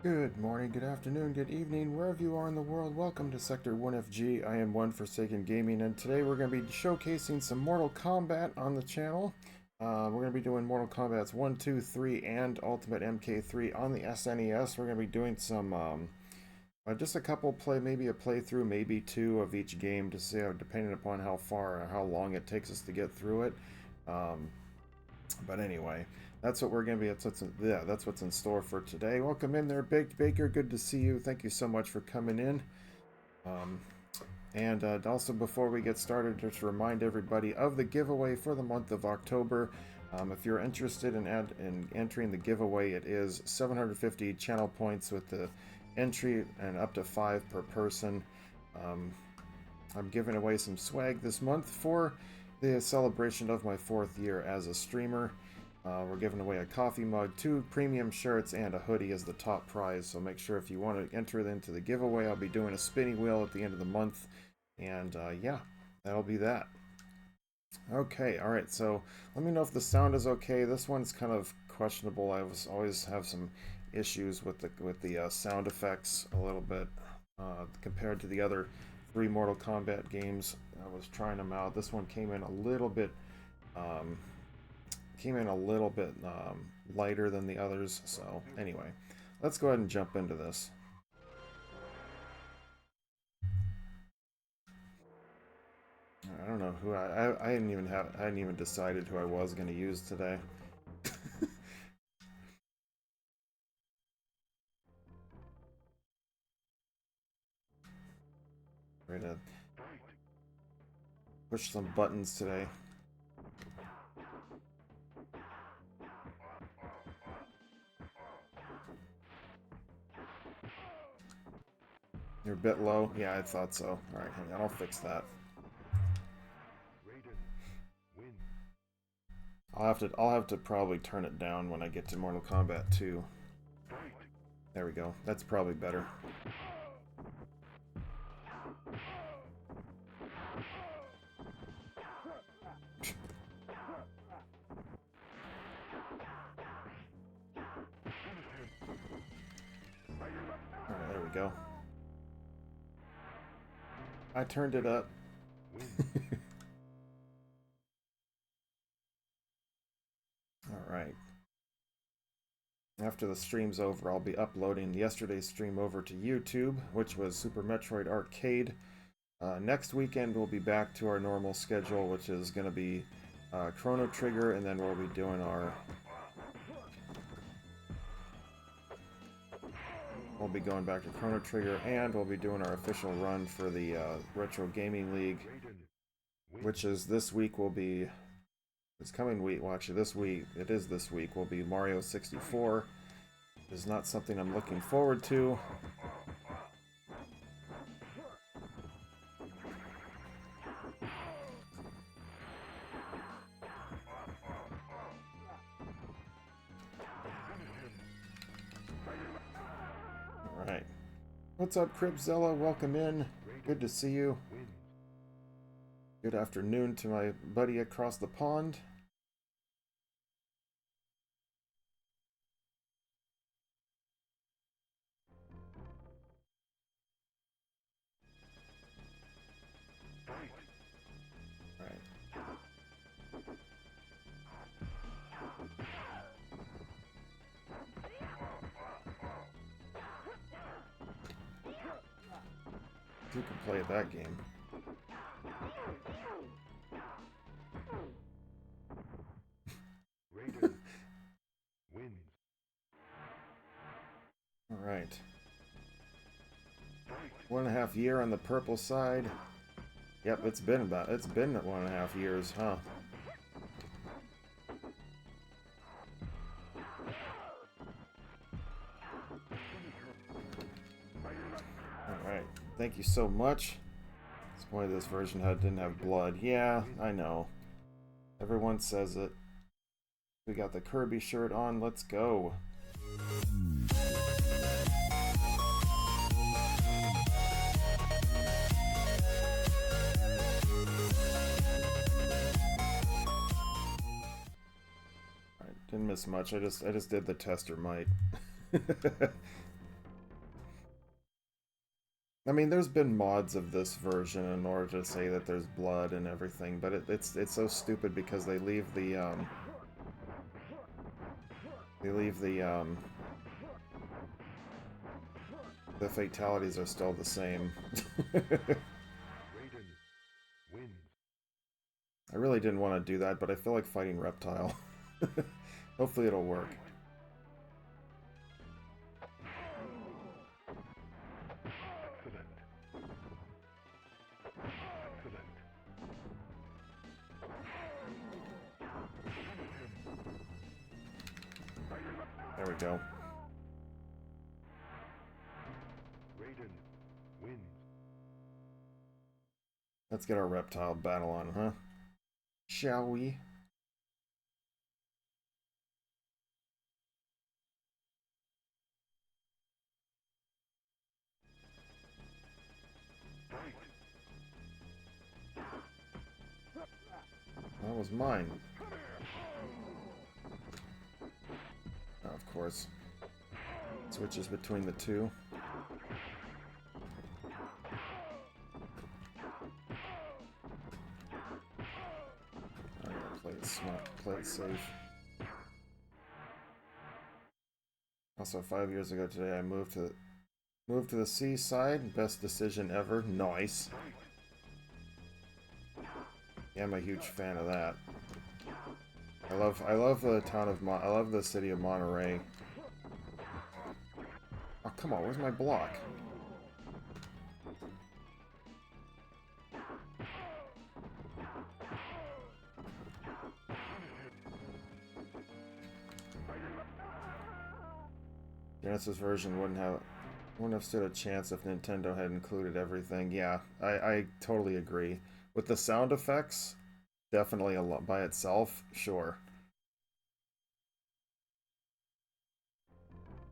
Good morning, good afternoon, good evening, wherever you are in the world. Welcome to Sector 1FG. I am One Forsaken Gaming, and today we're going to be showcasing some Mortal Kombat on the channel. We're going to be doing Mortal Kombat's 1, 2, 3, and Ultimate MK3 on the SNES. We're going to be doing some, just a couple maybe a playthrough, maybe two of each game to see how, depending upon how far or how long it takes us to get through it. Um, but anyway, that's what we're going to be. That's what's in store for today. Welcome in there, Baked Baker. Good to see you. Thank you so much for coming in. And also, before we get started, just to remind everybody of the giveaway for the month of October. If you're interested in entering the giveaway, it is 750 channel points with the entry and up to 5 per person. I'm giving away some swag this month for the celebration of my 4th year as a streamer. We're giving away a coffee mug, 2 premium shirts, and a hoodie as the top prize. So make sure if you want to enter into the giveaway, I'll be doing a spinning wheel at the end of the month. And yeah, that'll be that. Okay, alright, so let me know if the sound is okay. This one's kind of questionable. I always have some issues with the sound effects a little bit compared to the other 3 Mortal Kombat games. I was trying them out. This one came in a little bit um, lighter than the others. So anyway, let's go ahead and jump into this. I don't know who I hadn't even decided who I was going to use today. We're gonna push some buttons today. You're a bit low. Yeah, I thought so. All right, hang on, I'll fix that. I'll have to probably turn it down when I get to Mortal Kombat 2. There we go. That's probably better. Alright, there we go. I turned it up. Alright. After the stream's over, I'll be uploading yesterday's stream over to YouTube, which was Super Metroid Arcade. Next weekend, we'll be back to our normal schedule, which is going to be Chrono Trigger, and then we'll be doing our... We'll be going back to Chrono Trigger, and we'll be doing our official run for the Retro Gaming League, which is this week will be... This coming week, well actually this week, it is this week, will be Mario 64. It's not something I'm looking forward to. Alright. What's up, Cribzilla? Welcome in. Good to see you. Good afternoon to my buddy across the pond. Who can play that game? Alright. 1.5 year on the purple side. Yep, it's been 1.5 years, huh? Alright, thank you so much. Disappointed this version didn't have blood. Yeah, I know. Everyone says it. We got the Kirby shirt on, let's go. Alright, didn't miss much. I just did the tester might. I mean, there's been mods of this version in order to say that there's blood and everything, but it's so stupid because they leave the fatalities are still the same. I really didn't want to do that, but I feel like fighting Reptile. Hopefully it'll work. There we go. Let's get our Reptile battle on, huh? Shall we? That was mine. Oh, of course. Switches between the two. I gotta play it smart, play it safe. Also, 5 years ago today, I moved to the seaside. Best decision ever. Nice. Yeah, I'm a huge fan of that. I love the town of I love the city of Monterey. Oh, come on, where's my block? Genesis version wouldn't have stood a chance if Nintendo had included everything. Yeah, I totally agree. With the sound effects, definitely a lot by itself, sure.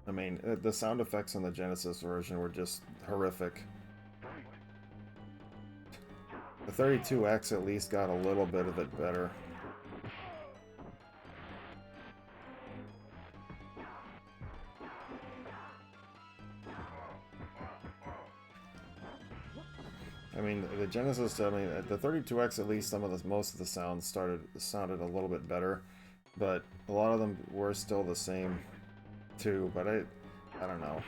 I mean, the sound effects on the Genesis version were just horrific. The 32X at least got a little bit of it better. I mean, the Genesis, I mean, the 32X at least most of the sounds sounded a little bit better, but a lot of them were still the same too, but I don't know.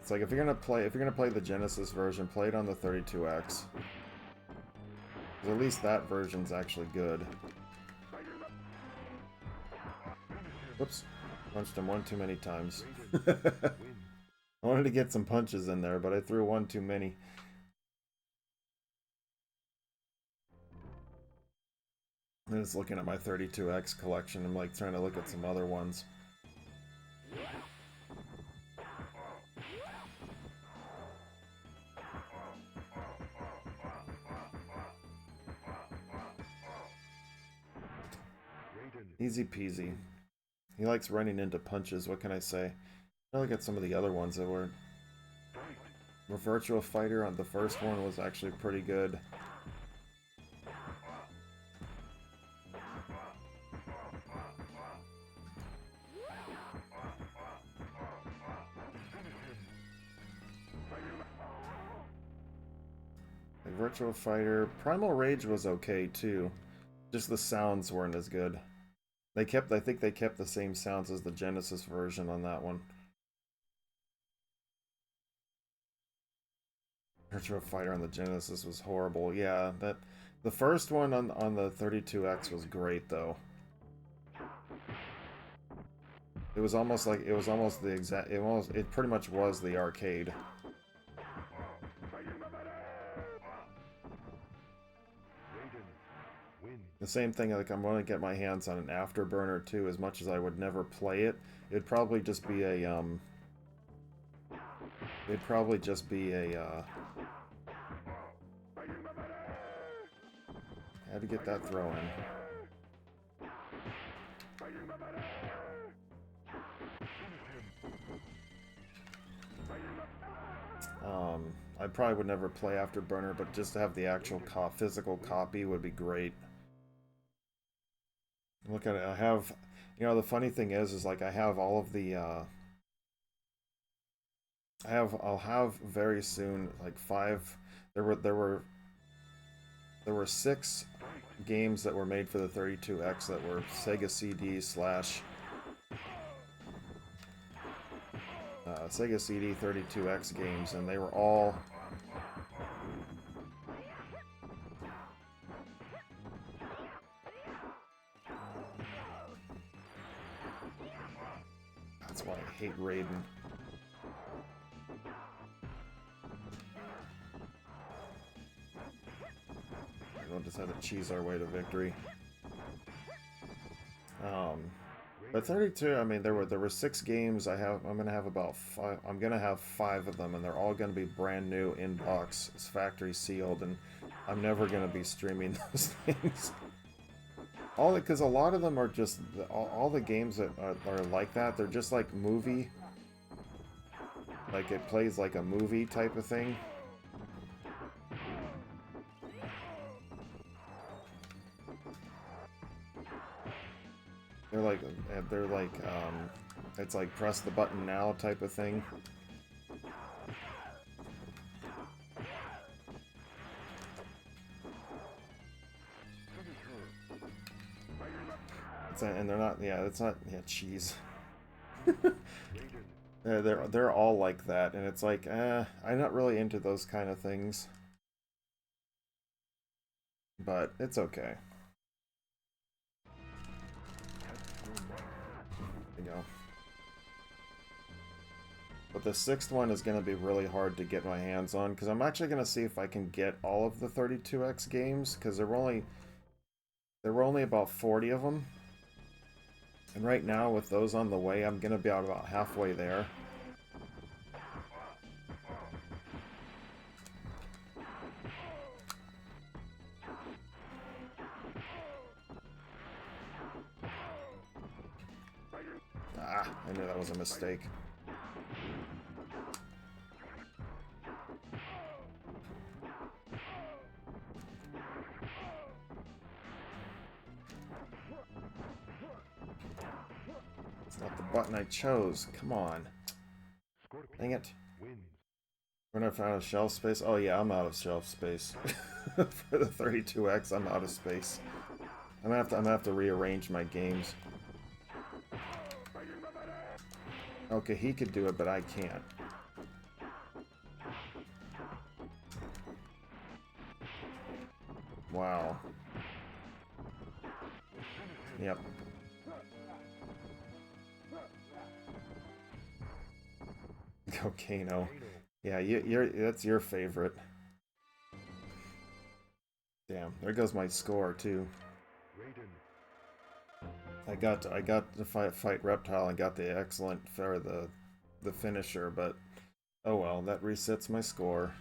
It's like if you're gonna play the Genesis version, play it on the 32X. At least that version's actually good. Whoops. Punched him one too many times. I wanted to get some punches in there, but I threw one too many. I'm just looking at my 32X collection. I'm like trying to look at some other ones. Easy peasy. He likes running into punches, what can I say? I look at some of the other ones that were... Virtual Fighter on the first one was actually pretty good. Like Virtual Fighter... Primal Rage was okay, too. Just the sounds weren't as good. I think they kept the same sounds as the Genesis version on that one. Virtua Fighter on the Genesis was horrible. Yeah, the first one on the 32X was great though. It was almost the exact it pretty much was the arcade. The same thing, like I'm gonna get my hands on an Afterburner too, as much as I would never play it. It'd probably just be a had to get that throw in. I probably would never play Afterburner, but just to have the actual physical copy would be great. Look at it. I have, you know, the funny thing is like I have all of the I'll have very soon like 5. There were 6 games that were made for the 32X that were Sega CD slash Sega CD 32X games, and they were all that's why I hate Raiden. We'll just have to cheese our way to victory. But 32, I mean, there were 6 games. I'm gonna have about 5. I'm gonna have 5 of them, and they're all gonna be brand new in box. It's factory sealed, and I'm never gonna be streaming those things. Because a lot of them are just all the games that are like that. They're just like movie. Like it plays like a movie type of thing. They're like, it's like press the button now type of thing. And they're not, yeah, it's not, yeah, cheese. They're all like that, and it's like, I'm not really into those kind of things. But it's okay. There you go. But the 6th one is going to be really hard to get my hands on, because I'm actually going to see if I can get all of the 32X games, because there were only about 40 of them. And right now, with those on the way, I'm going to be about halfway there. Ah, I knew that was a mistake. It's not the button I chose. Come on. Dang it. We're not out of shelf space. Oh yeah, I'm out of shelf space. For the 32X, I'm out of space. I'm gonna have to rearrange my games. Okay, he could do it, but I can't. Wow. Yep. Go Kano. Yeah, that's your favorite. Damn, there goes my score too. I got to fight Reptile and got the excellent for the finisher, but oh well, that resets my score.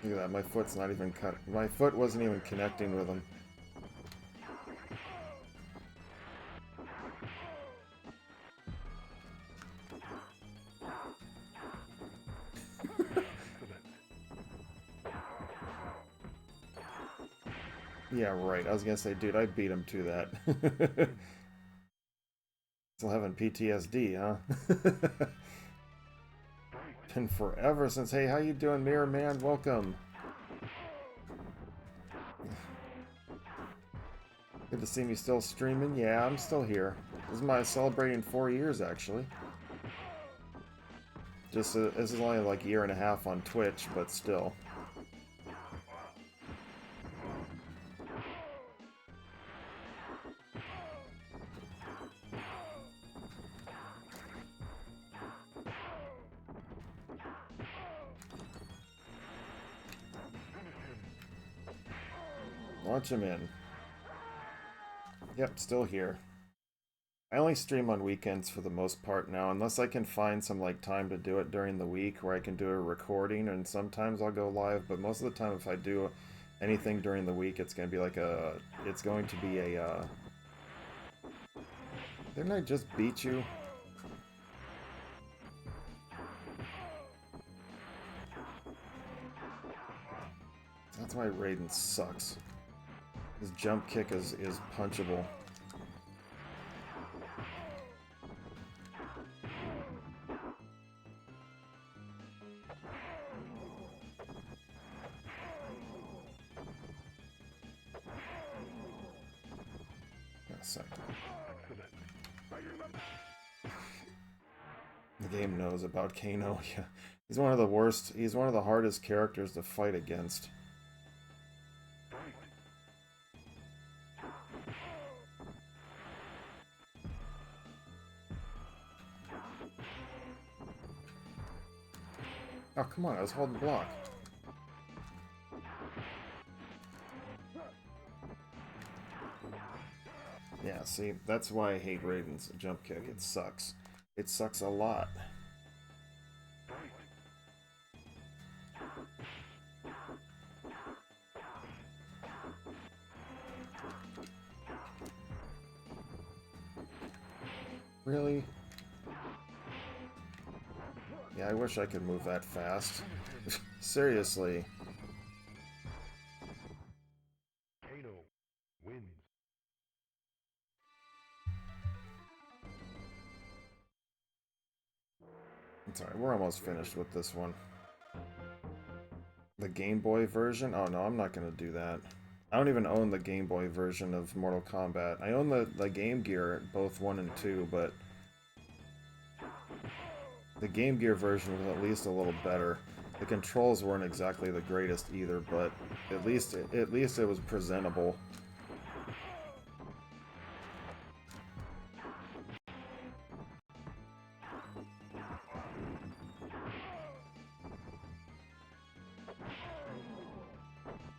Look at that, my foot's not even cut. My foot wasn't even connecting with him. Yeah, right. I was gonna say, dude, I beat him to that. Still having PTSD, huh? Been forever since. Hey, how you doing, Mirror Man? Welcome. Good to see me still streaming. Yeah, I'm still here. This is my celebrating 4 years, actually. Just this is only like a year and a half on Twitch, but still. Launch him in. Yep, still here. I only stream on weekends for the most part now, unless I can find some like time to do it during the week where I can do a recording, and sometimes I'll go live, but most of the time if I do anything during the week, it's going to be like it's going to be a, didn't I just beat you? That's why Raiden sucks. His jump kick is punchable. A second. The game knows about Kano. Yeah, he's one of the worst. He's one of the hardest characters to fight against. Oh, come on, I was holding block. Yeah, see, that's why I hate Raiden's jump kick. It sucks. It sucks a lot. Really? Yeah, I wish I could move that fast. Seriously. Kano wins. It's alright, we're almost finished with this one. The Game Boy version? Oh no, I'm not gonna do that. I don't even own the Game Boy version of Mortal Kombat. I own the Game Gear, both 1 and 2, but the Game Gear version was at least a little better. The controls weren't exactly the greatest either, but at least it was presentable.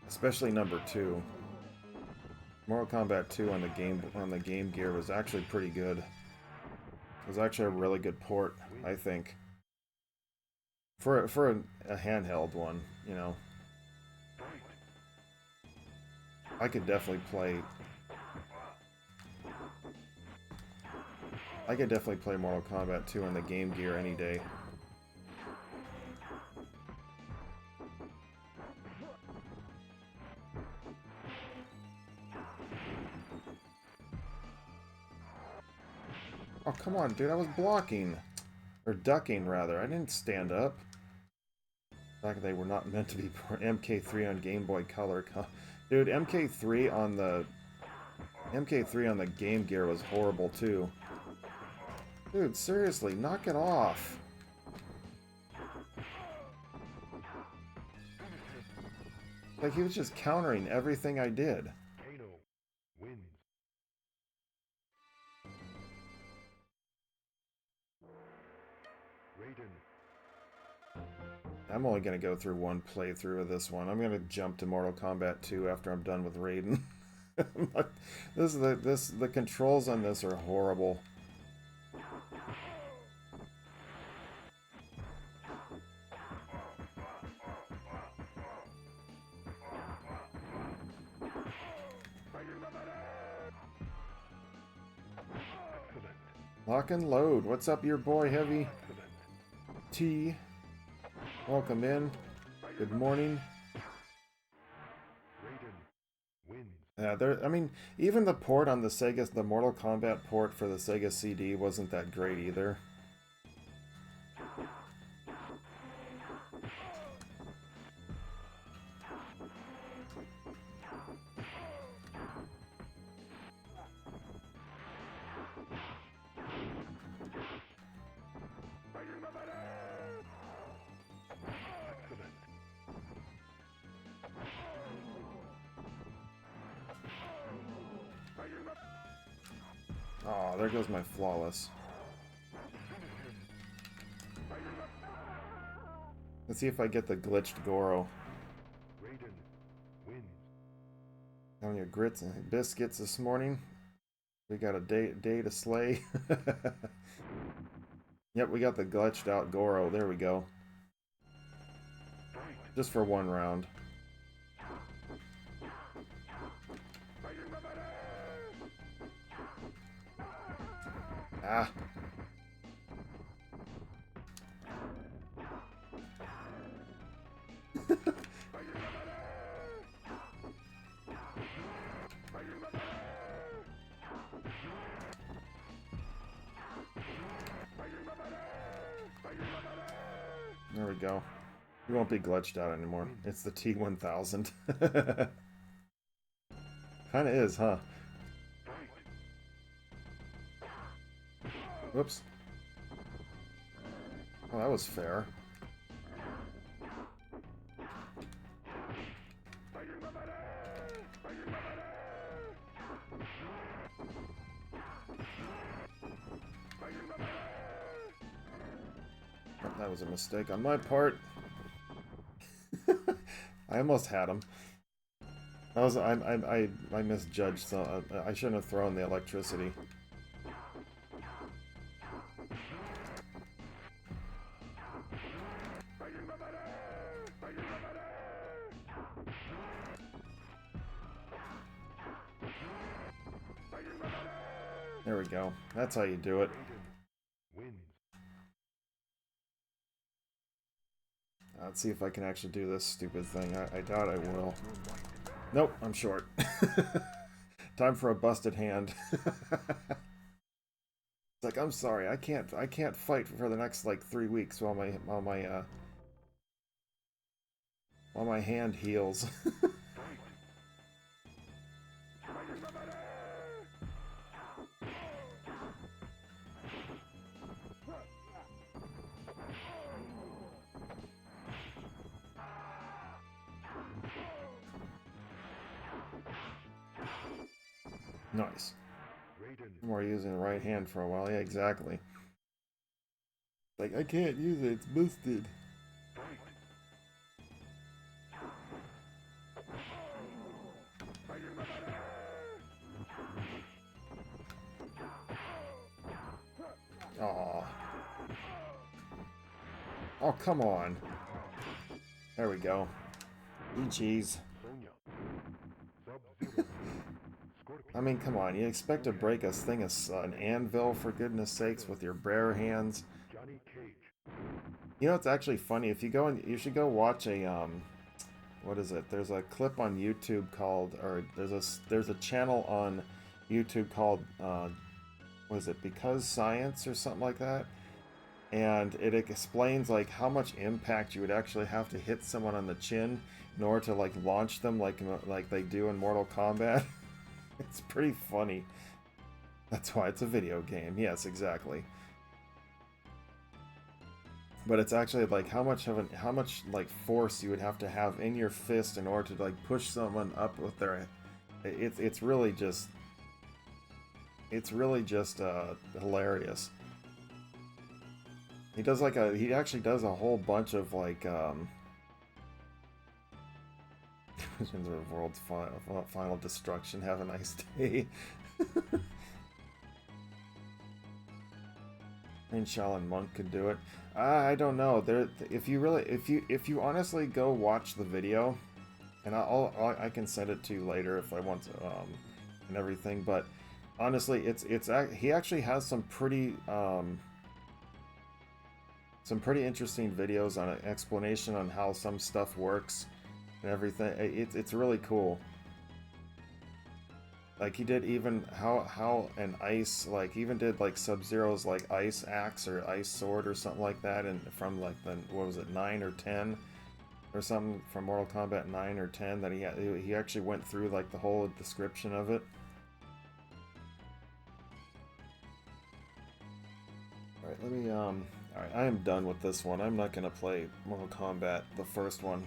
Especially number 2. Mortal Kombat 2 on the Game Gear was actually pretty good. It was actually a really good port, I think. For a handheld one, you know. I could definitely play Mortal Kombat 2 on the Game Gear any day. Oh, come on, dude, I was blocking. Or ducking, rather. I didn't stand up. In fact, they were not meant to be MK3 on Game Boy Color. Dude, MK3 on the Game Gear was horrible, too. Dude, seriously, knock it off. Like, he was just countering everything I did. Kano wins. Raiden. I'm only going to go through one playthrough of this one. I'm going to jump to Mortal Kombat 2 after I'm done with Raiden. The controls on this are horrible. Lock and load. What's up, your boy Heavy? T. Welcome in. Good morning. Raiden wins. Yeah, I mean, even the port on the Mortal Kombat port for the Sega CD wasn't that great either. Oh, there goes my flawless. Let's see if I get the glitched Goro. Raiden wins. On your grits and biscuits this morning. We got a day to slay. Yep, we got the glitched out Goro. There we go. Just for one round. Ah. There we go. You won't be glitched out anymore. It's the T1000. Kinda is, huh? Whoops. Oh, that was fair. Oh, that was a mistake on my part. I almost had him. That was I misjudged, so I shouldn't have thrown the electricity. There we go. That's how you do it. Let's see if I can actually do this stupid thing. I doubt I will. Nope, I'm short. Time for a busted hand. It's like, I'm sorry, I can't fight for the next like 3 weeks while my hand heals. Nice. We're using the right hand for a while. Yeah, exactly. Like, I can't use it. It's busted. Aw. Oh, come on. There we go. GG's. I mean, come on. You expect to break a thing of an anvil, for goodness sakes, with your bare hands? You know, it's actually funny. If you go and you should go watch a what is it? There's a clip on YouTube called, or there's a channel on YouTube called what is it? Because Science or something like that. And it explains like how much impact you would actually have to hit someone on the chin in order to like launch them like they do in Mortal Kombat. It's pretty funny. That's why it's a video game. Yes, exactly. But it's actually like how much like force you would have to have in your fist in order to like push someone up with their. It's really just hilarious. He actually does a whole bunch of like Visions of the World's Final Destruction. Have a nice day. And Shaolin Monk could do it. I don't know. If you honestly go watch the video, and I can send it to you later if I want to, and everything. But honestly, he actually has some pretty interesting videos on an explanation on how some stuff works and everything. It's really cool. Like he did even how an ice, like even did like Sub-Zero's like ice axe or ice sword or something like that, and from like the, what was it, 9 or 10 or something from Mortal Kombat 9 or 10, that he actually went through like the whole description of it. Alright, let me alright, I am done with this one. I'm not gonna play Mortal Kombat, the first one.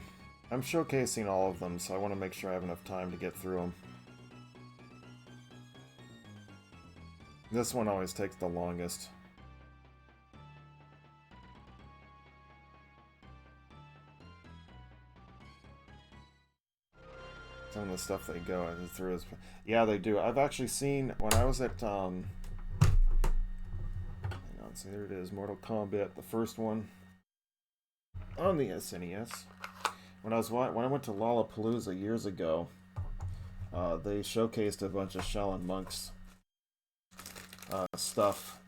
I'm showcasing all of them, so I want to make sure I have enough time to get through them. This one always takes the longest. Some of the stuff they go through is... Yeah, they do. I've actually seen... When I was at... Hang on, see, there it is. Mortal Kombat, the first one. On the SNES. When I went to Lollapalooza years ago, they showcased a bunch of Shaolin Monks stuff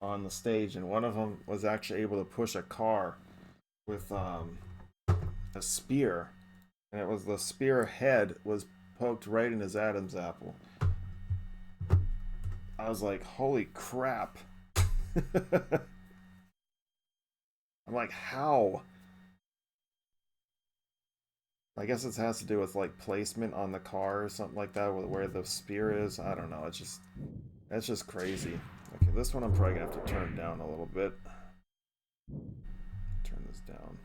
on the stage, and one of them was actually able to push a car with a spear, and it was the spear head was poked right in his Adam's apple. I was like, holy crap. I'm like, how? I guess it has to do with like placement on the car or something like that, with where the spear is. I don't know. It's just crazy. Okay, this one I'm probably gonna have to turn down a little bit. Turn this down.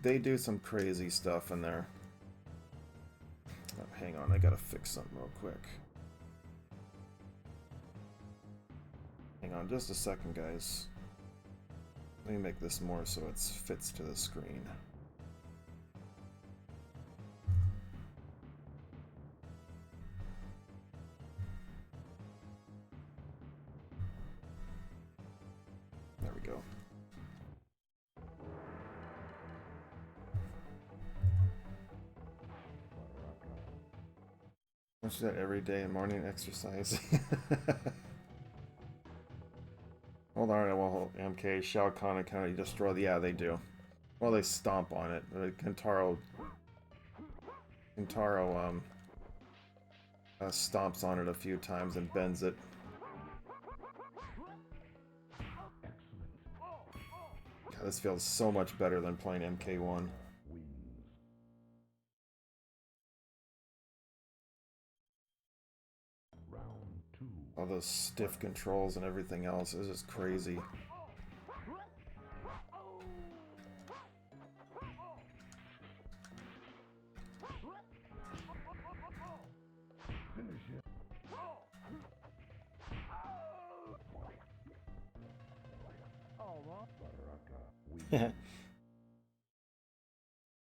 They do some crazy stuff in there. Oh, hang on, I gotta fix something real quick. Hang on just a second, guys. Let me make this more so it fits to the screen. There we go. Watch that every day in morning exercise. Hold on, well, MK, Shao Kahn and County destroy the... Yeah, they do. Well, they stomp on it. Kentaro stomps on it a few times and bends it. God, this feels so much better than playing MK1. All those stiff controls and everything else is just crazy.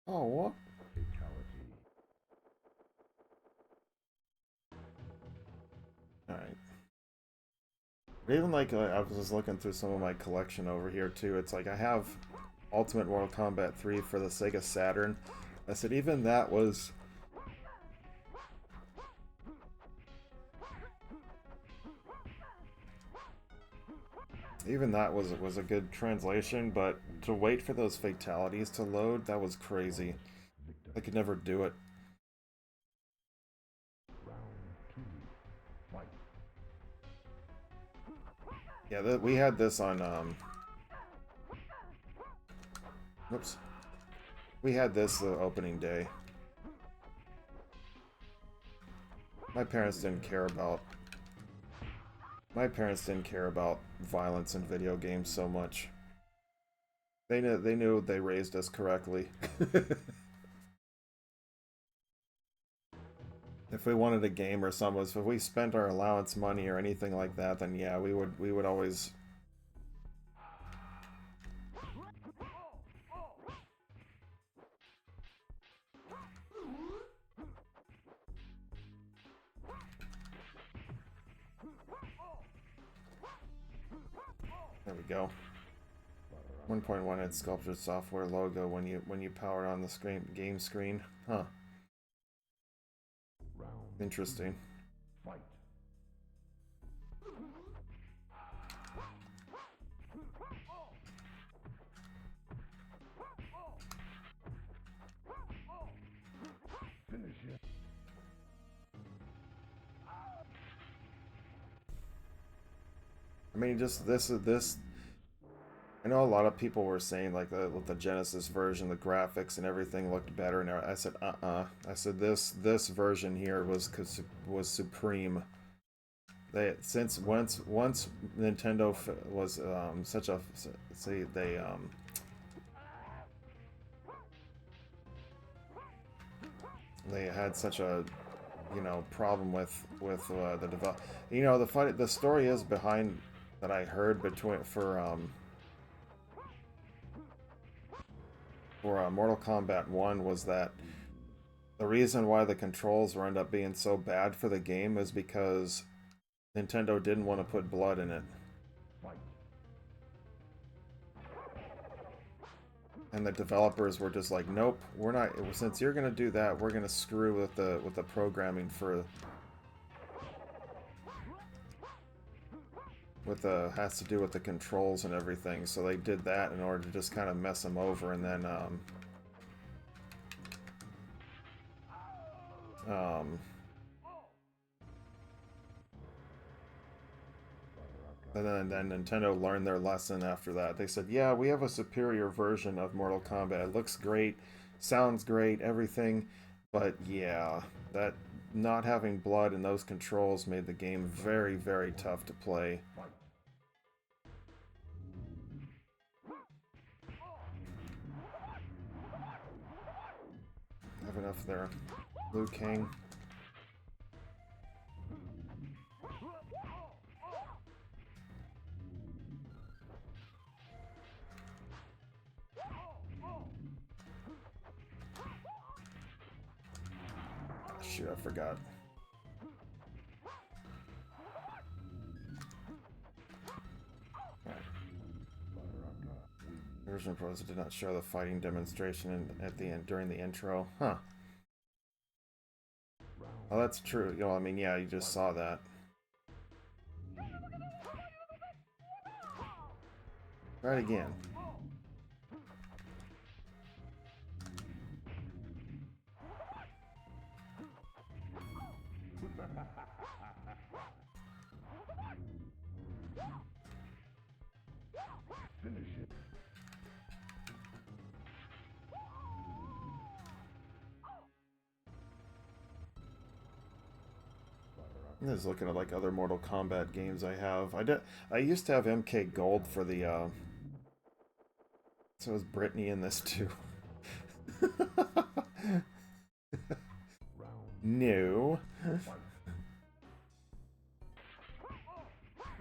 Oh, what? Alright. Even like, I was just looking through some of my collection over here too. It's like I have Ultimate Mortal Kombat 3 for the Sega Saturn. I said even that was... Even that was a good translation, but to wait for those fatalities to load, that was crazy. I could never do it. Yeah, we had this on, whoops. We had this the opening day. My parents didn't care about violence in video games so much. They knew they raised us correctly. If we wanted a game or something, if we spent our allowance money or anything like that, then yeah, we would always... There we go. 1.1 had sculpted software logo when you power on the game screen. Huh. Interesting. I mean, just this. I know a lot of people were saying like with the Genesis version, the graphics and everything looked better, and I said, I said this version here was supreme. Once Nintendo was such a they had such a problem with the develop. The story is behind that I heard for Mortal Kombat 1 was that the reason why the controls wound up being so bad for the game is because Nintendo didn't want to put blood in it. And the developers were just like, nope, we're not, since you're going to do that, we're going to screw with the programming for has to do with the controls and everything. So they did that in order to just kind of mess them over, and then And then Nintendo learned their lesson after that. They said, yeah, we have a superior version of Mortal Kombat. It looks great, sounds great, everything. But yeah, that not having blood in those controls made the game very, very tough to play. Have enough there. Liu Kang. Shoot, I forgot. The original proposal did not show the fighting demonstration at the end during the intro. Huh. Oh, that's true. You know, I mean, yeah, you just saw that. Try it again. I'm just looking at like other Mortal Kombat games I have. I used to have MK Gold for the so is Brittany in this too. No.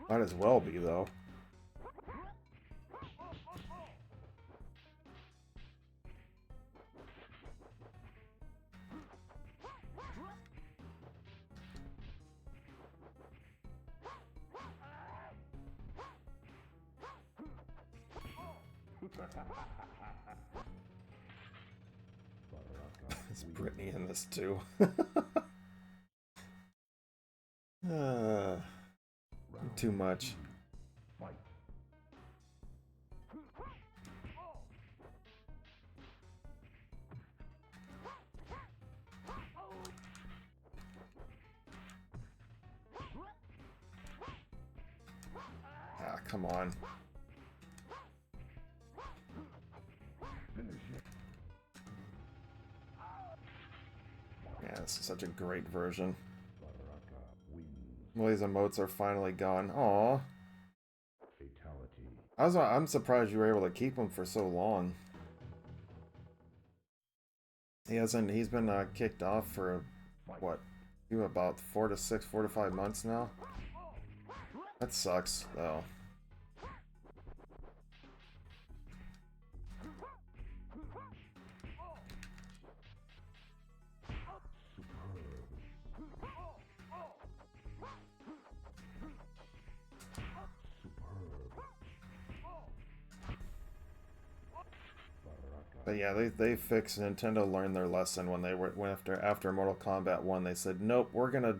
Might as well be though. Is Brittany in this too? Too much. Ah, come on. Yeah, this is such a great version. Well, these emotes are finally gone. Aw. I'm surprised you were able to keep him for so long. He's been kicked off for, what, about 4 to 5 months now? That sucks, though. But yeah, they fixed. Nintendo learned their lesson when they went after Mortal Kombat 1. They said, nope, we're gonna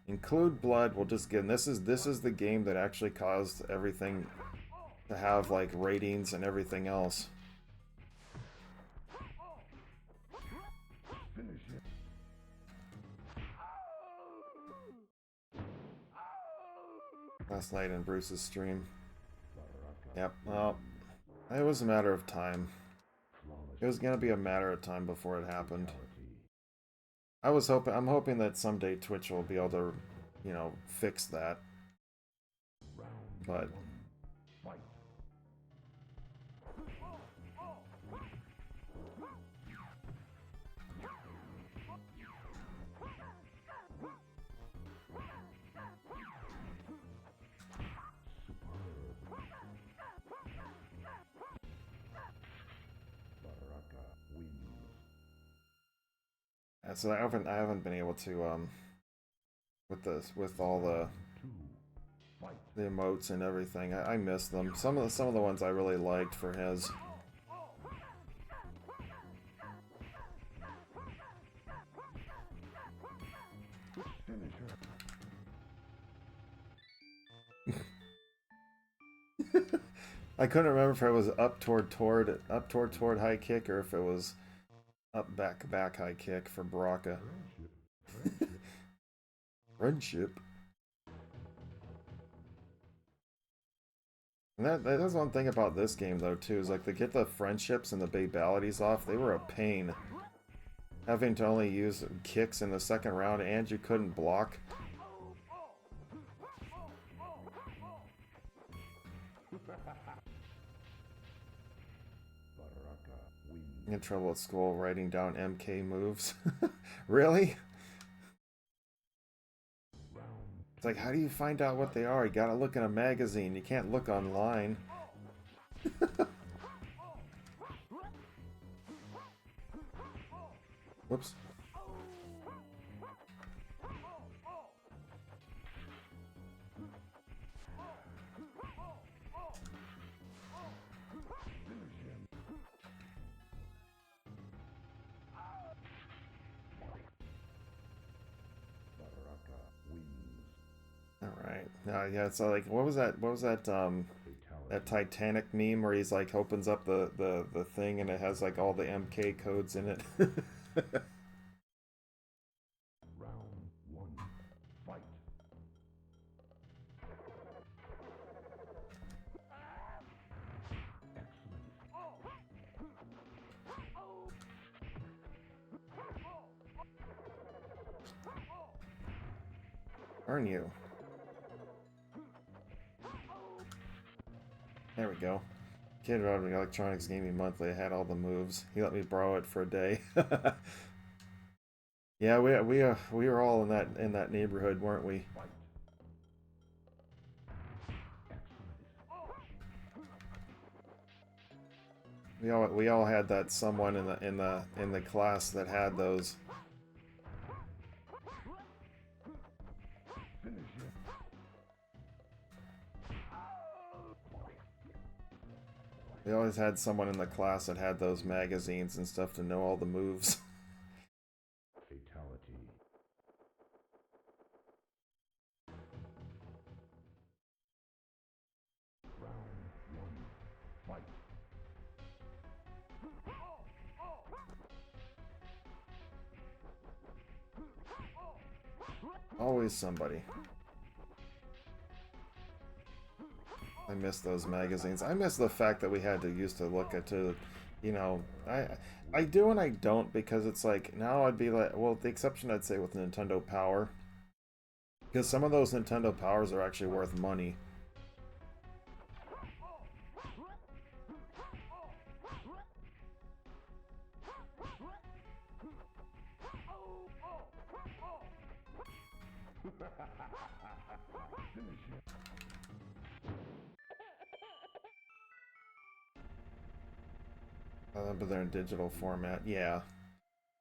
include blood. We'll just get. And this is the game that actually caused everything to have like ratings and everything else. Last night in Bruce's stream. Yep. Well, it was a matter of time. It was gonna be a matter of time before it happened. I'm hoping that someday Twitch will be able to, you know, fix that. But so I haven't been able to with all the emotes and everything. I miss them. Some of the ones I really liked for his. I couldn't remember if it was up toward high kick or if it was up back high kick for Baraka. Friendship. And that's one thing about this game though too, is like to get the friendships and the babalities off, they were a pain. Having to only use kicks in the second round and you couldn't block. In trouble at school writing down MK moves. Really? It's like, how do you find out what they are? You gotta look in a magazine. You can't look online. Whoops. Alright. Yeah, so like what was that that Titanic meme where he's like opens up the thing and it has like all the MK codes in it. Round one. Fight. Aren't you? There we go. Kid wrote me Electronics Gaming Monthly. I had all the moves. He let me borrow it for a day. Yeah, we were all in that neighborhood, weren't we? We all had that someone in the class that had those. We always had someone in the class that had those magazines and stuff to know all the moves. Fatality. Round one. Fight. Always somebody. I miss those magazines. I miss the fact that we had to used to look at you know, I do and I don't because it's like now I'd be like, well, the exception I'd say with Nintendo Power, because some of those Nintendo Powers are actually worth money. But they're in digital format. Yeah.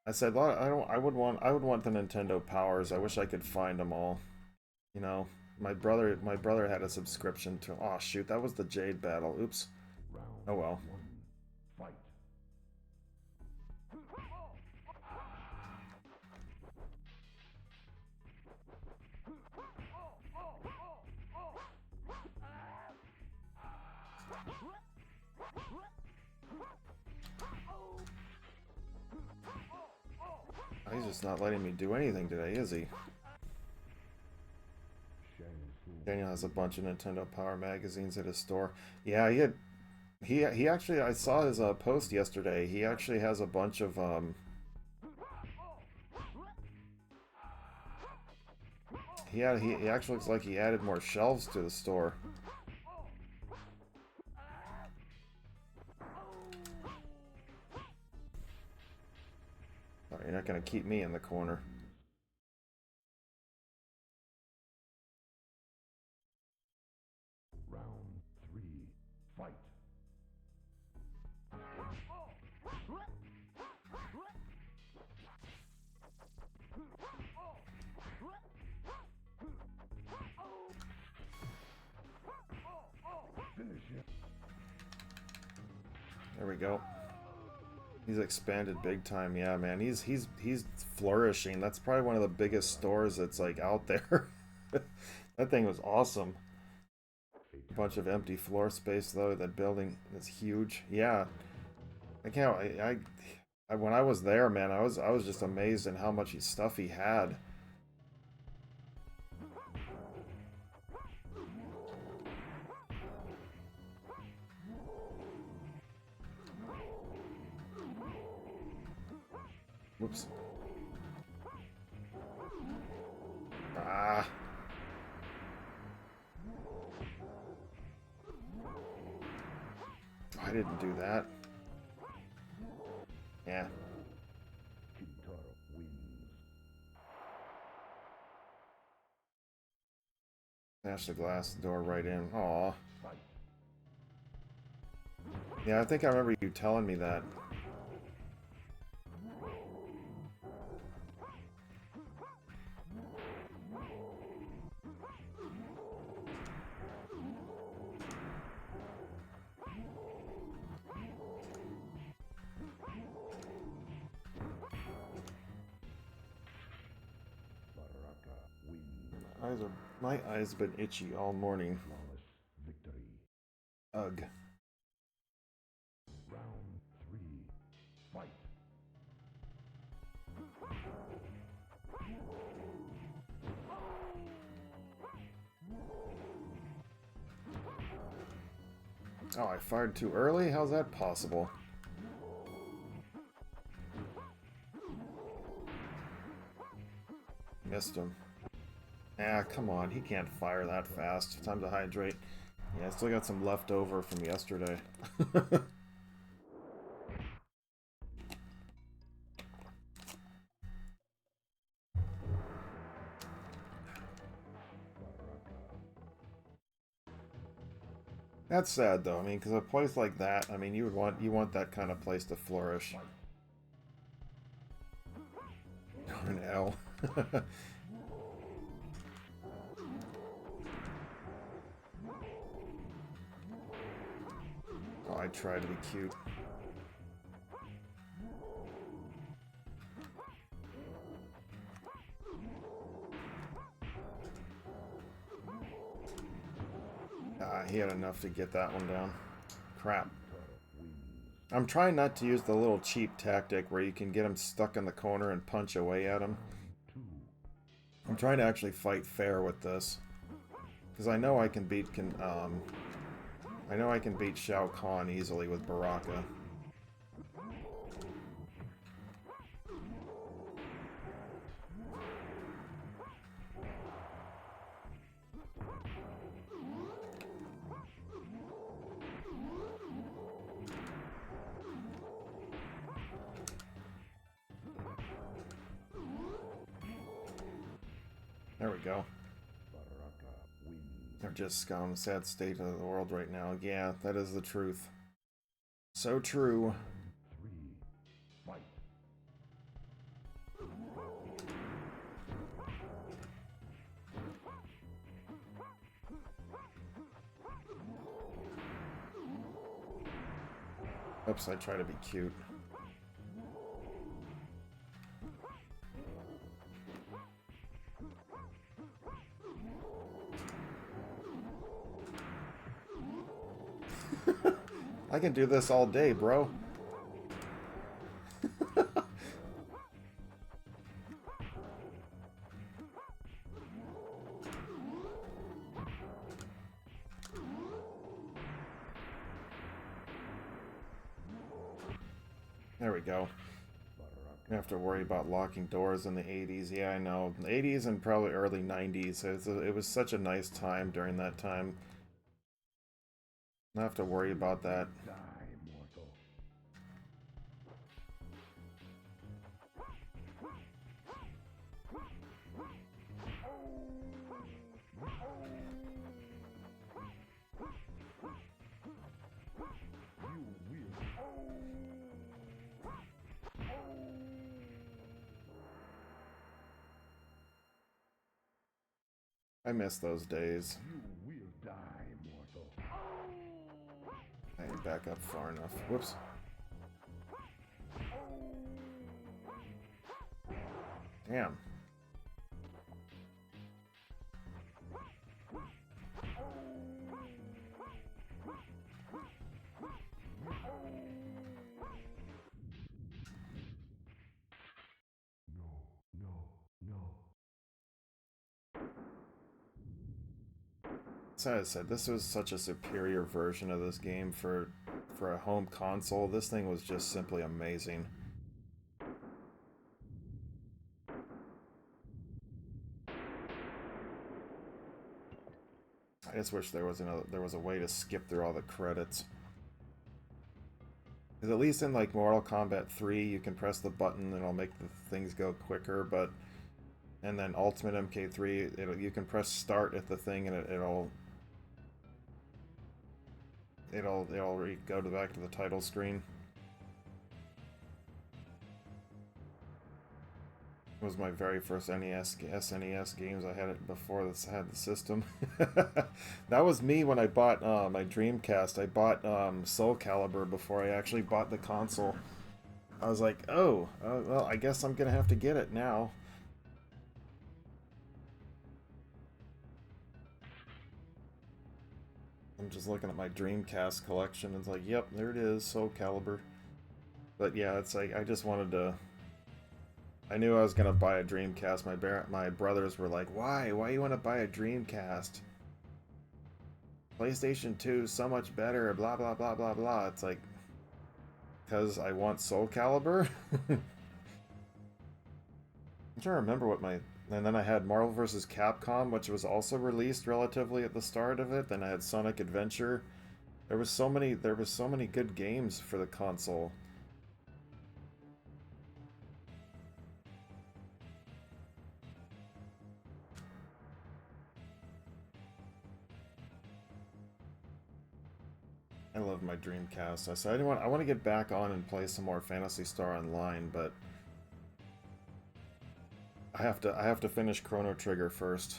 I said I would want the Nintendo Powers. I wish I could find them all. You know, my brother had a subscription to. Oh shoot, that was the Jade battle. Oops. Oh well. Fight. He's just not letting me do anything today, is he? Daniel has a bunch of Nintendo Power magazines at his store. Yeah, he actually, I saw his post yesterday. He actually has a bunch of he actually looks like he added more shelves to the store. Oh, you're not gonna keep me in the corner. Round three. Fight. Finish him. There we go. He's expanded big time, yeah, man. He's flourishing. That's probably one of the biggest stores that's like out there. That thing was awesome. A bunch of empty floor space though. That building is huge. Yeah, I can't. When I was there, man, I was just amazed at how much stuff he had. Whoops. Ah. I didn't do that. Yeah. Smash the glass door right in. Aw. Yeah, I think I remember you telling me that. My eyes have been itchy all morning. Ugh. Round 3. Fight. Oh, I fired too early? How's that possible? Missed him. Ah, come on. He can't fire that fast. Time to hydrate. Yeah, I still got some left over from yesterday. That's sad though. I mean, because a place like that, I mean, you want that kind of place to flourish. An L. Oh, I try to be cute. Ah, he had enough to get that one down. Crap. I'm trying not to use the little cheap tactic where you can get him stuck in the corner and punch away at him. I'm trying to actually fight fair with this. Because I know I can beat Shao Kahn easily with Baraka. There we go. They're just scum. Sad state of the world right now. Yeah, that is the truth. So true. 3. Fight. Oops, I try to be cute. I can do this all day, bro. There we go. You have to worry about locking doors in the 80s. Yeah, I know. The 80s and probably early 90s. It was such a nice time during that time. Not have to worry about that. Die, mortal. I miss those days. You will die, mortal. I ain't back up far enough. Whoops. Damn. As I said, this was such a superior version of this game for a home console. This thing was just simply amazing. just wish there was a way to skip through all the credits. Because at least in like Mortal Kombat 3, you can press the button and it'll make the things go quicker. But and then Ultimate MK3, you can press start at the thing and it'll go back to the title screen. It was my very first SNES games. I had it before this had the system. That was me when I bought my Dreamcast. I bought Soul Calibur before I actually bought the console. I was like, oh, well, I guess I'm gonna have to get it now. I'm just looking at my Dreamcast collection. And it's like, yep, there it is, Soul Calibur. But yeah, it's like I just wanted to. I knew I was gonna buy a Dreamcast. My brothers were like, "Why? Why you want to buy a Dreamcast? PlayStation 2 is so much better." Blah blah blah blah blah. It's like, because I want Soul Calibur. I'm trying to remember what my. And then I had Marvel vs. Capcom, which was also released relatively at the start of it. Then I had Sonic Adventure. There was so many good games for the console. I love my Dreamcast. I said I want to get back on and play some more Phantasy Star Online, but I have to finish Chrono Trigger first.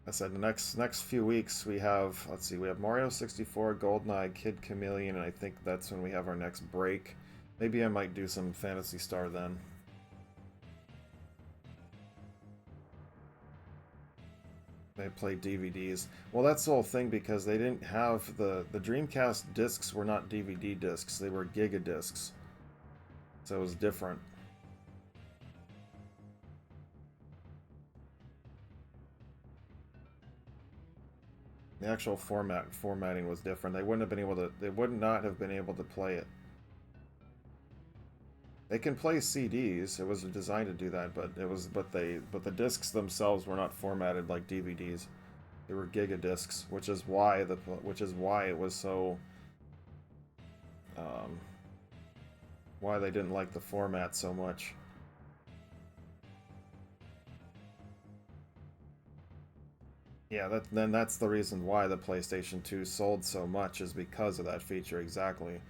I said the next few weeks we have, let's see, we have Mario 64, GoldenEye, Kid Chameleon, and I think that's when we have our next break. Maybe I might do some Phantasy Star then. They play DVDs. Well, that's the whole thing, because they didn't have the Dreamcast discs were not DVD discs, they were Giga discs. So it was different. The actual formatting was different. They wouldn't have been able to. They would not have been able to play it. They can play CDs. It was designed to do that, but the discs themselves were not formatted like DVDs. They were Giga discs, which is why it was so. Why they didn't like the format so much. Yeah, that's the reason why the PlayStation 2 sold so much, is because of that feature exactly.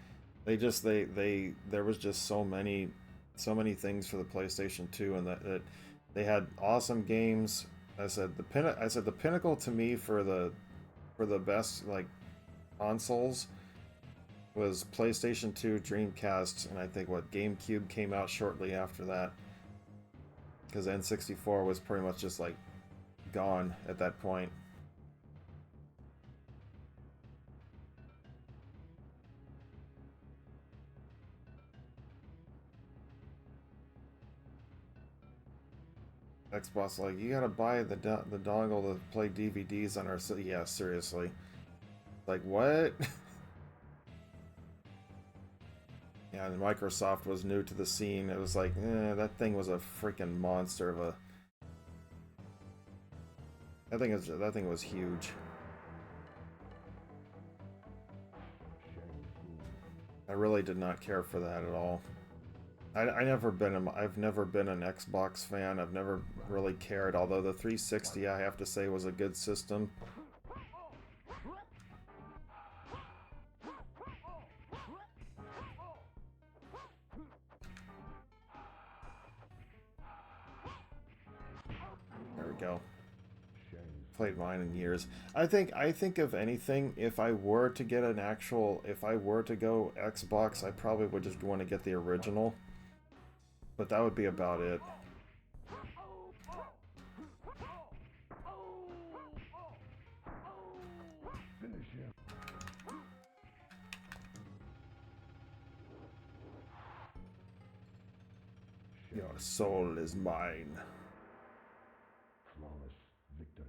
There was just so many things for the PlayStation 2, and that they had awesome games. I said the pinnacle to me for the best like consoles was PlayStation 2, Dreamcast, and I think GameCube came out shortly after that, because N64 was pretty much just like gone at that point. Xbox, like, you gotta buy the dongle to play DVDs on our. Yeah, seriously. Like, what? Yeah, and Microsoft was new to the scene. It was like, that thing was a freaking monster of a. That thing was huge. I really did not care for that at all. I've never been an Xbox fan. I've never really cared. Although the 360, I have to say, was a good system. There we go. Played mine in years. I think of anything, if I were to go Xbox, I probably would just want to get the original. But that would be about it. Your soul is mine. Flawless victory.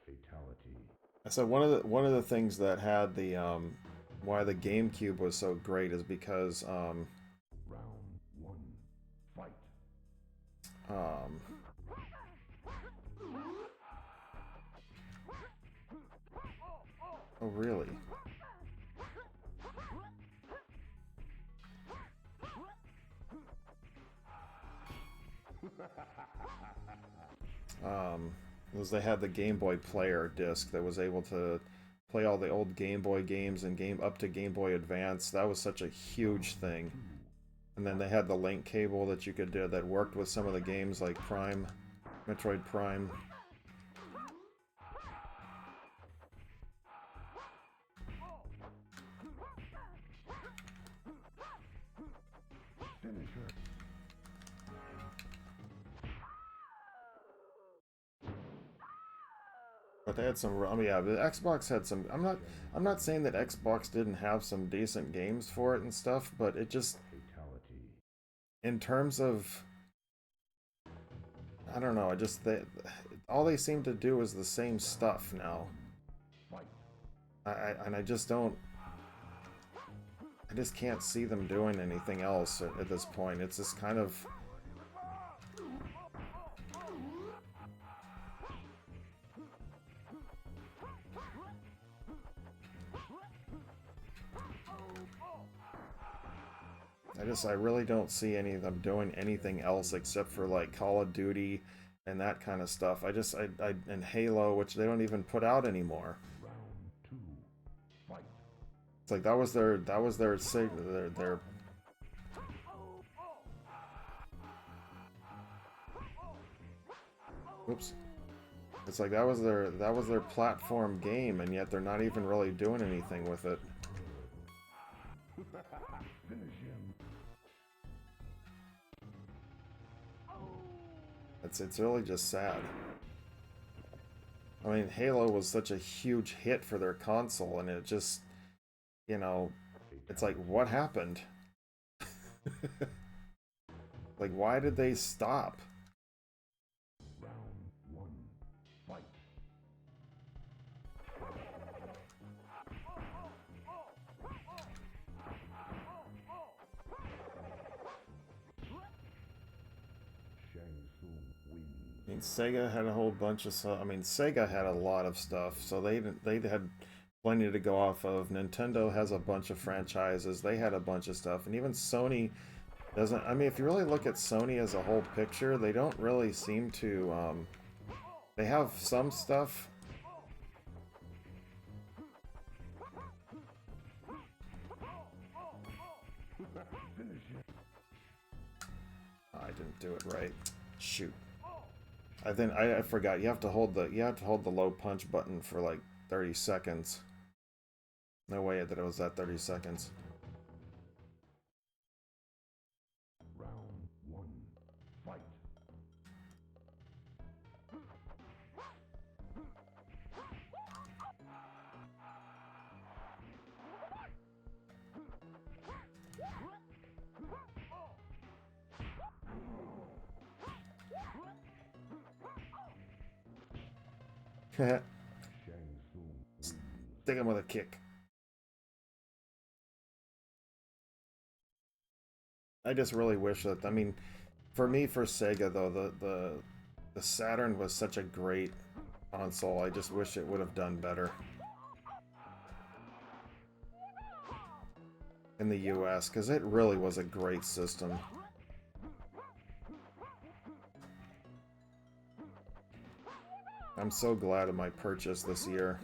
Fatality. So one of the things that had the why the GameCube was so great is because Round 1. Fight. Oh, really? Was they had the Game Boy Player disc that was able to play all the old Game Boy games and game up to Game Boy Advance. That was such a huge thing. And then they had the link cable that you could do that worked with some of the games like Prime, Metroid Prime. But they had some. I mean, yeah, the Xbox had some. I'm not saying that Xbox didn't have some decent games for it and stuff, but it just, in terms of, I don't know. I just all they seem to do is the same stuff now. And I just don't. I just can't see them doing anything else at this point. It's just kind of. I really don't see any of them doing anything else except for like Call of Duty and that kind of stuff. And Halo, which they don't even put out anymore. It's like that was their Oops. It's like that was their platform game, and yet they're not even really doing anything with it. It's really just sad. I mean, Halo was such a huge hit for their console, and it just, you know, it's like, what happened? Like, why did they stop? I mean, Sega had a whole bunch of stuff. I mean, Sega had a lot of stuff, so they had plenty to go off of. Nintendo has a bunch of franchises. They had a bunch of stuff, and even Sony doesn't. I mean, if you really look at Sony as a whole picture, they don't really seem to. They have some stuff. I didn't do it right. Shoot. I forgot. You have to hold the low punch button for like 30 seconds. No way that it was that 30 seconds. Stick him with a kick. I just really wish that. I mean, for Sega though, the Saturn was such a great console. I just wish it would have done better in the US, because it really was a great system. I'm so glad of my purchase this year.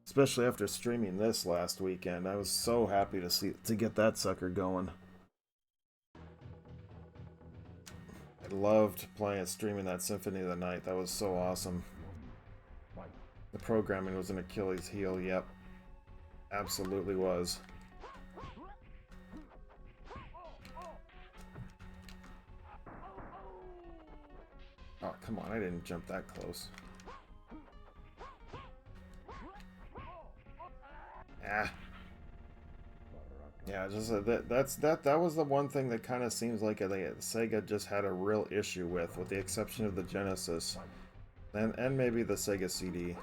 Especially after streaming this last weekend. I was so happy to get that sucker going. I loved streaming that Symphony of the Night. That was so awesome. The programming was an Achilles heel, yep. Absolutely was. Oh, come on, I didn't jump that close. Ah. Yeah, just that was the one thing that kind of seems like Sega just had a real issue with the exception of the Genesis. And maybe the Sega CD.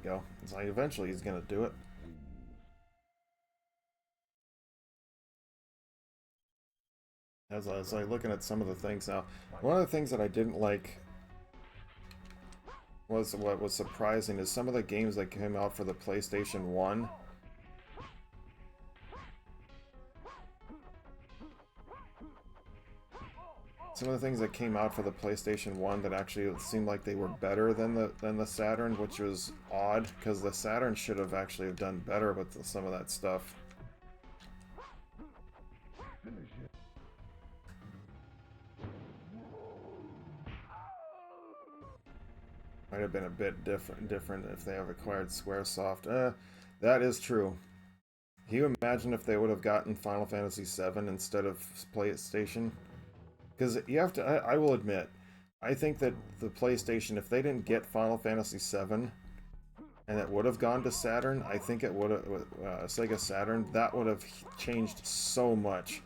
go. It's like eventually he's gonna do it. As I was like looking at some of the things now, one of the things that I didn't like was what was surprising is some of the games that came out for the PlayStation 1. Some of the things that came out for the PlayStation 1 that actually seemed like they were better than the Saturn, which was odd because the Saturn should have actually done better with some of that stuff. Might have been a bit different if they have acquired Squaresoft. That is true. Can you imagine if they would have gotten Final Fantasy VII instead of PlayStation? Because you have to, I will admit, I think that the PlayStation, if they didn't get Final Fantasy VII, and it would have gone to Saturn, I think it would have, Sega Saturn, that would have changed so much.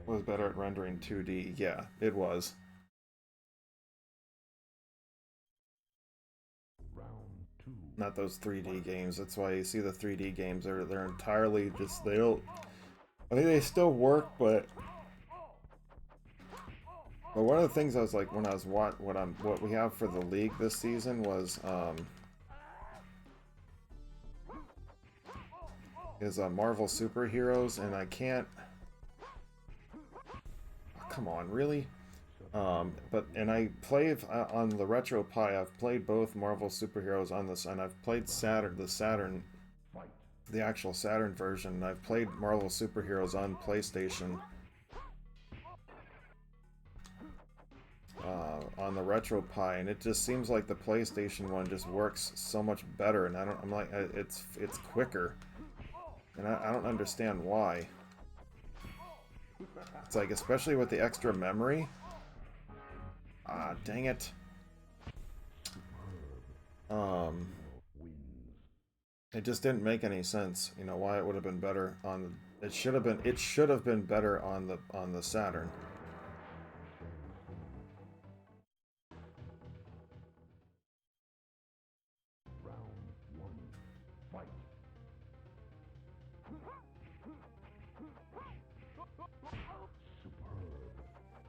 Was better at rendering 2D. Yeah, it was. Not those 3D games. That's why you see the 3D games. They're entirely just they don't. I mean, they still work, but one of the things I was like when I was what we have for the league this season was is Marvel Superheroes, and I can't. Come on, really? And I play on the Retro Pi. I've played both Marvel Superheroes on this, and I've played the actual Saturn version. And I've played Marvel Superheroes on PlayStation on the Retro Pi, and it just seems like the PlayStation one just works so much better. And I'm like, it's quicker, and I don't understand why. It's like, especially with the extra memory. Ah, dang it. It just didn't make any sense, you know, why it would have been better on it should have been better on the Saturn.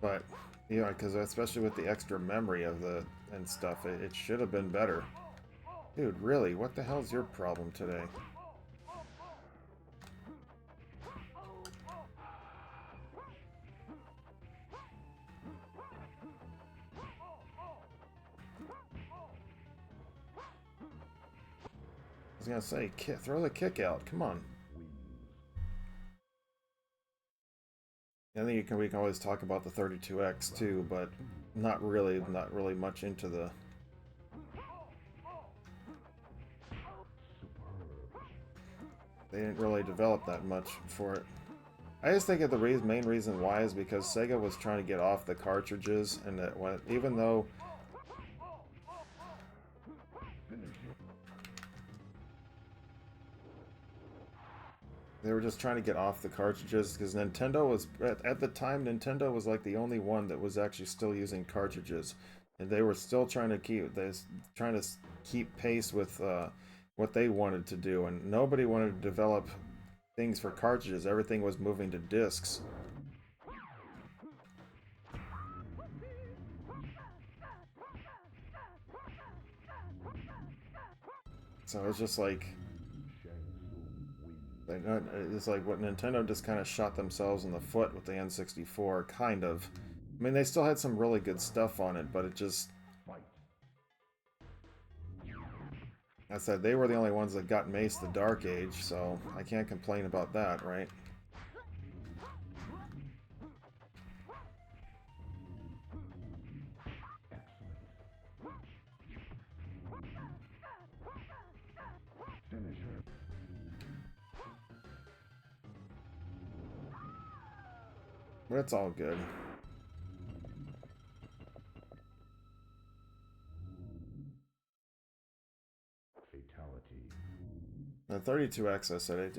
But yeah, because especially with the extra memory of and stuff, it should have been better. Dude, really? What the hell's your problem today? I was gonna say, throw the kick out. Come on. I think we can always talk about the 32X too, but not really much into the. They didn't really develop that much for it. I just think that the main reason why is because Sega was trying to get off the cartridges, and that even though they were just trying to get off the cartridges, because Nintendo was at the time Nintendo was like the only one that was actually still using cartridges, and they were still trying to keep pace with what they wanted to do, and nobody wanted to develop things for cartridges. Everything was moving to discs. So it's just like it's like what Nintendo just kind of shot themselves in the foot with the N64, kind of. I mean, they still had some really good stuff on it, but it just. I said they were the only ones that got Mace the Dark Age, so I can't complain about that, right? But it's all good. The 32X, I said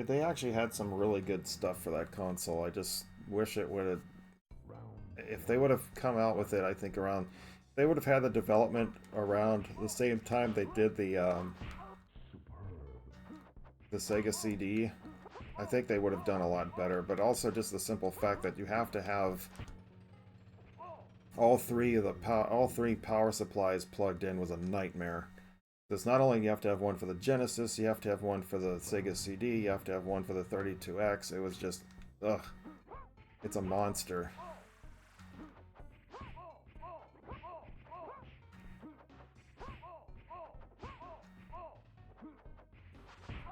they actually had some really good stuff for that console. I just wish it would have, if they would have come out with it, I think around, they would have had the development around the same time they did the Sega CD. I think they would have done a lot better, but also just the simple fact that you have to have all three power supplies plugged in was a nightmare. Because not only you have to have one for the Genesis, you have to have one for the Sega CD, you have to have one for the 32X. It was just, ugh, it's a monster.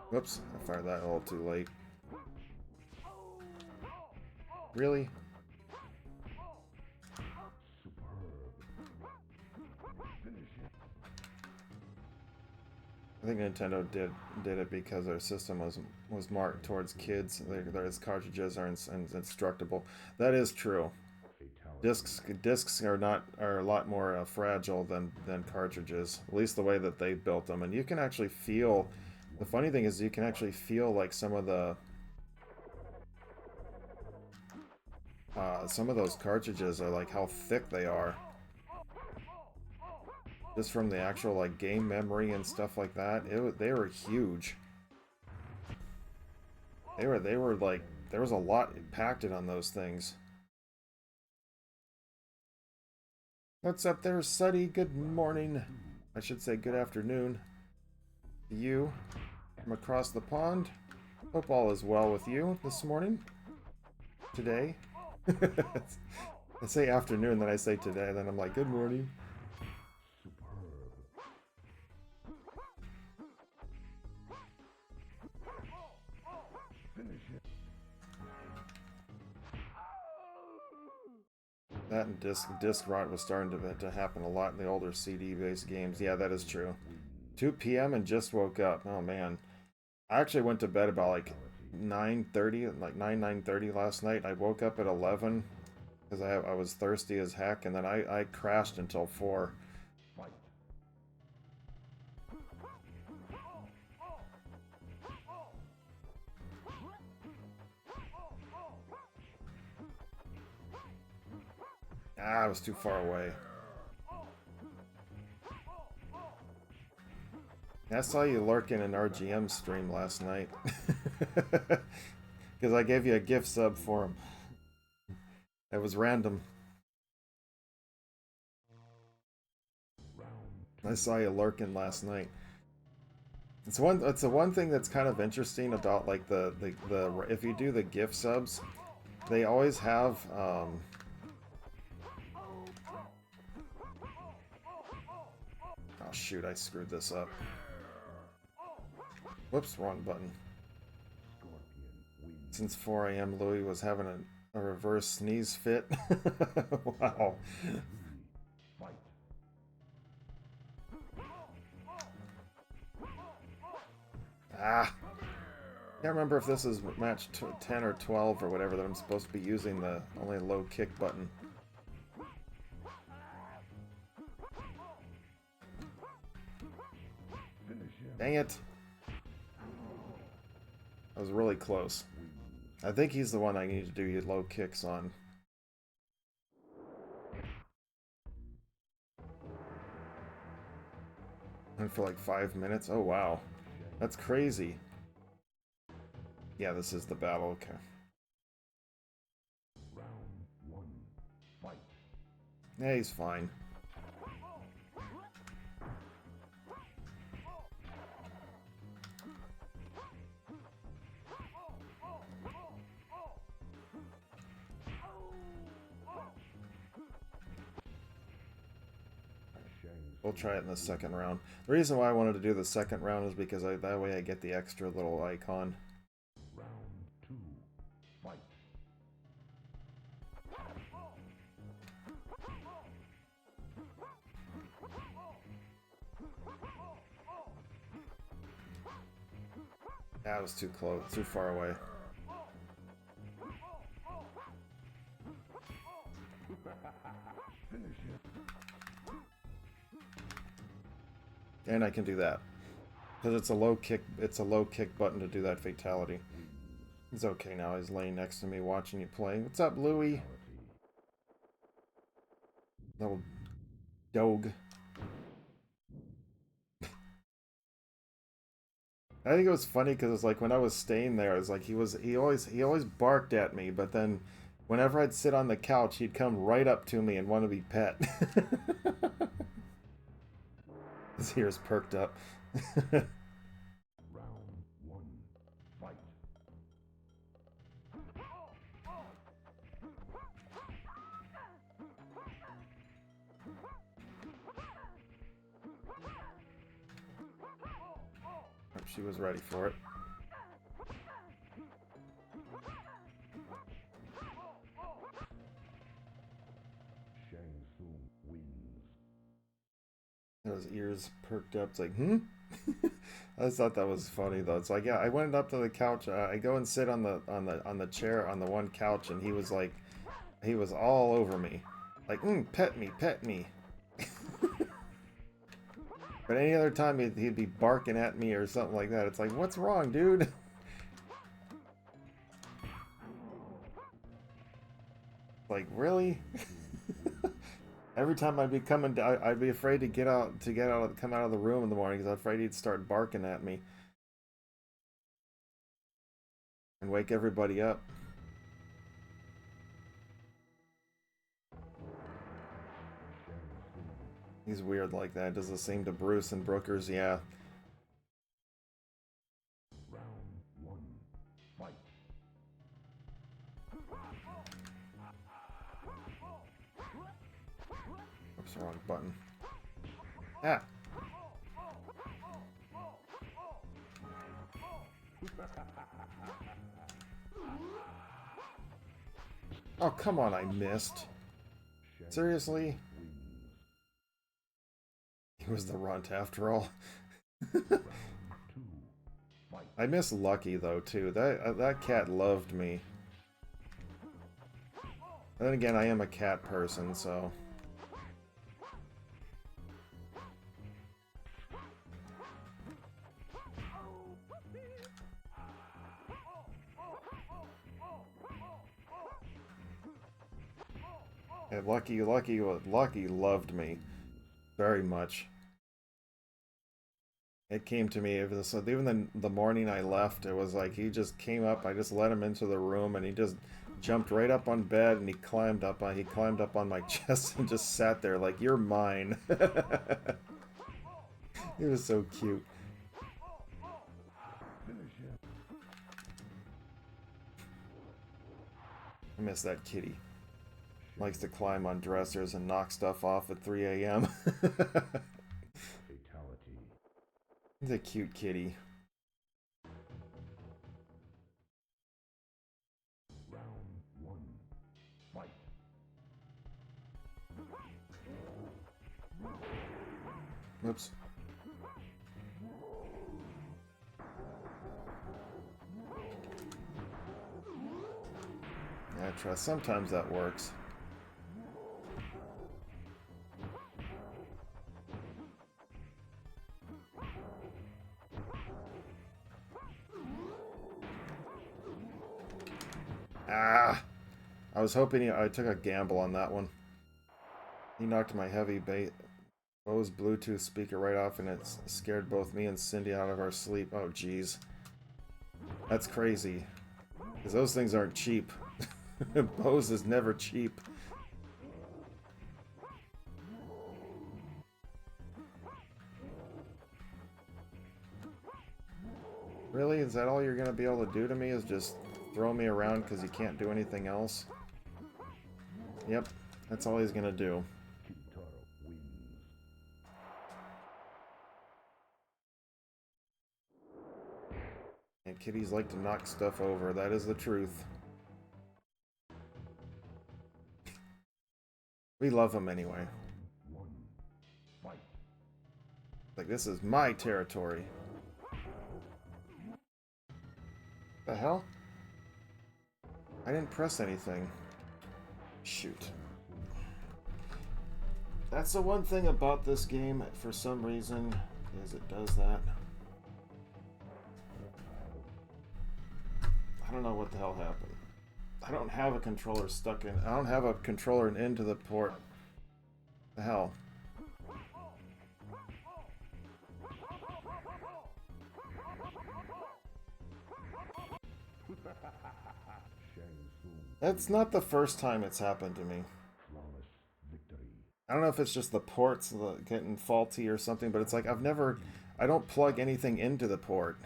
Whoops, I fired that a little too late. Really? I think Nintendo did it because their system was marked towards kids. Their cartridges are indestructible. That is true. Discs are a lot more fragile than cartridges. At least the way that they built them, and you can actually feel. The funny thing is, you can actually feel like some of those cartridges are like how thick they are. Just from the actual like game memory and stuff like that, they were huge. They were like, there was a lot packed on those things. What's up there, Suddy? Good morning. I should say good afternoon to you from across the pond. Hope all is well with you this morning. Today. I say afternoon, then I say today, then I'm like, good morning. That and disc rot was starting to happen a lot in the older CD-based games. Yeah, that is true. 2 p.m. and just woke up. Oh man, I actually went to bed about like 9:30, like 9:30 last night. I woke up at 11 because I was thirsty as heck, and then I crashed until 4. I was too far away. I saw you lurking in RGM stream last night. Because I gave you a gift sub for him. It was random. I saw you lurking last night. It's the one thing that's kind of interesting about like the if you do the gift subs, they always have oh shoot, I screwed this up. Whoops, wrong button. Since 4 a.m. Louis was having a reverse sneeze fit. Wow. Ah! Can't remember if this is match 10 or 12 or whatever that I'm supposed to be using the only low kick button. Dang it! I was really close. I think he's the one I need to do your low kicks on. And for like 5 minutes? Oh wow. That's crazy. Yeah, this is the battle, okay. Yeah, he's fine. We'll try it in the second round. The reason why I wanted to do the second round is because that way I get the extra little icon. Round 2, fight. That was too close, too far away. Finish it. And I can do that. Because it's a low kick. It's a low kick button to do that fatality. He's okay now. He's laying next to me watching you play. What's up, Louie? Little dog. I think it was funny because it's like when I was staying there, it's like he always barked at me, but then whenever I'd sit on the couch, he'd come right up to me and want to be pet. His ears perked up. Round one. Fight. She was ready for it. Shang Tsung wins. His ears perked up. It's like, hmm? I just thought that was funny though. It's like, yeah, I went up to the couch. I go and sit on the chair on the one couch, and he was like, he was all over me, like, pet me, pet me. But any other time he'd be barking at me or something like that. It's like, what's wrong, dude? Like, really? Every time I'd be coming down, I'd be afraid to come out of the room in the morning because I'm afraid he'd start barking at me and wake everybody up. He's weird like that. Does the same to Bruce and Brookers, yeah. Round one. Fight. Oops, wrong button. Ah! Oh, come on, I missed. Seriously? He was the runt after all. I miss Lucky though too. That cat loved me. And then again, I am a cat person, so. Yeah, Lucky loved me very much. It came to me, even the morning I left, it was like he just came up, I just let him into the room, and he just jumped right up on bed, and he climbed up on my chest and just sat there like, you're mine. He was so cute. I miss that kitty. Likes to climb on dressers and knock stuff off at 3 a.m. Fatality. He's a cute kitty. Round one. Fight. Oops. Yeah, sometimes that works. Ah! I was hoping I took a gamble on that one. He knocked my heavy Bose Bluetooth speaker right off, and it scared both me and Cindy out of our sleep. Oh, jeez. That's crazy. Because those things aren't cheap. Bose is never cheap. Really? Is that all you're going to be able to do to me? Is just throw me around because you can't do anything else? Yep, that's all he's going to do. And kitties like to knock stuff over. That is the truth. We love them anyway. Like, this is my territory. The hell? I didn't press anything. Shoot. That's the one thing about this game, for some reason, is it does that. What the hell happened? I don't have a controller stuck in. I don't have a controller into the port. The hell? That's not the first time it's happened to me. I don't know if it's just the ports getting faulty or something, but it's like I don't plug anything into the port.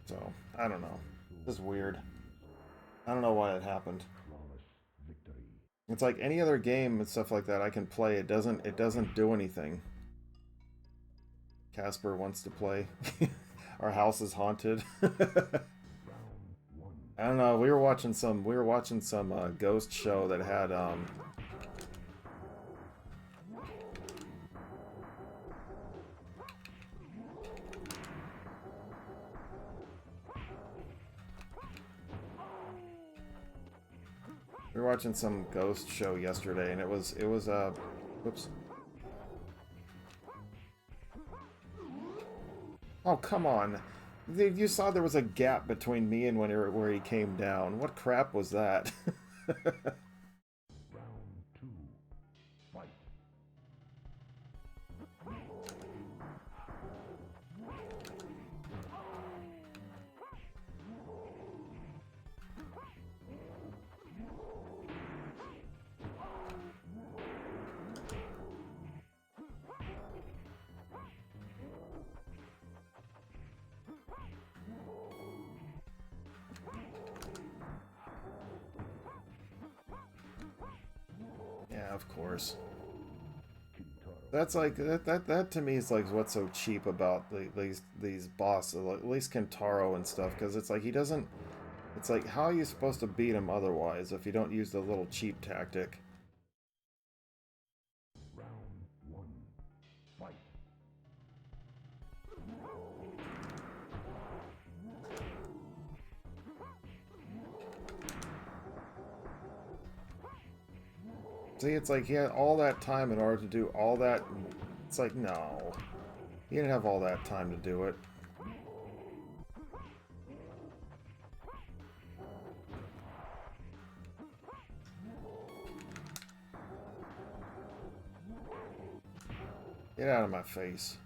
So, I don't know. This is weird. I don't know why it happened. It's like any other game and stuff like that I can play. It doesn't do anything. Casper wants to play. Our house is haunted. I don't know. We were watching some ghost show that had we were watching some ghost show yesterday, and it was whoops. Oh, come on. You saw there was a gap between me and where he came down. What crap was that? Yeah, of course. That's like that to me is like what's so cheap about these bosses, at least Kentaro and stuff, because it's like he doesn't. It's like, how are you supposed to beat him otherwise if you don't use the little cheap tactic? See, it's like he had all that time in order to do all that. It's like, no. He didn't have all that time to do it. Get out of my face.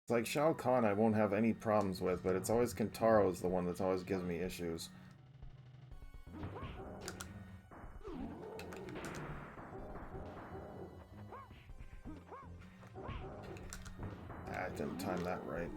It's like Shao Kahn I won't have any problems with, but it's always Kentaro's the one that always gives me issues. I didn't time that right.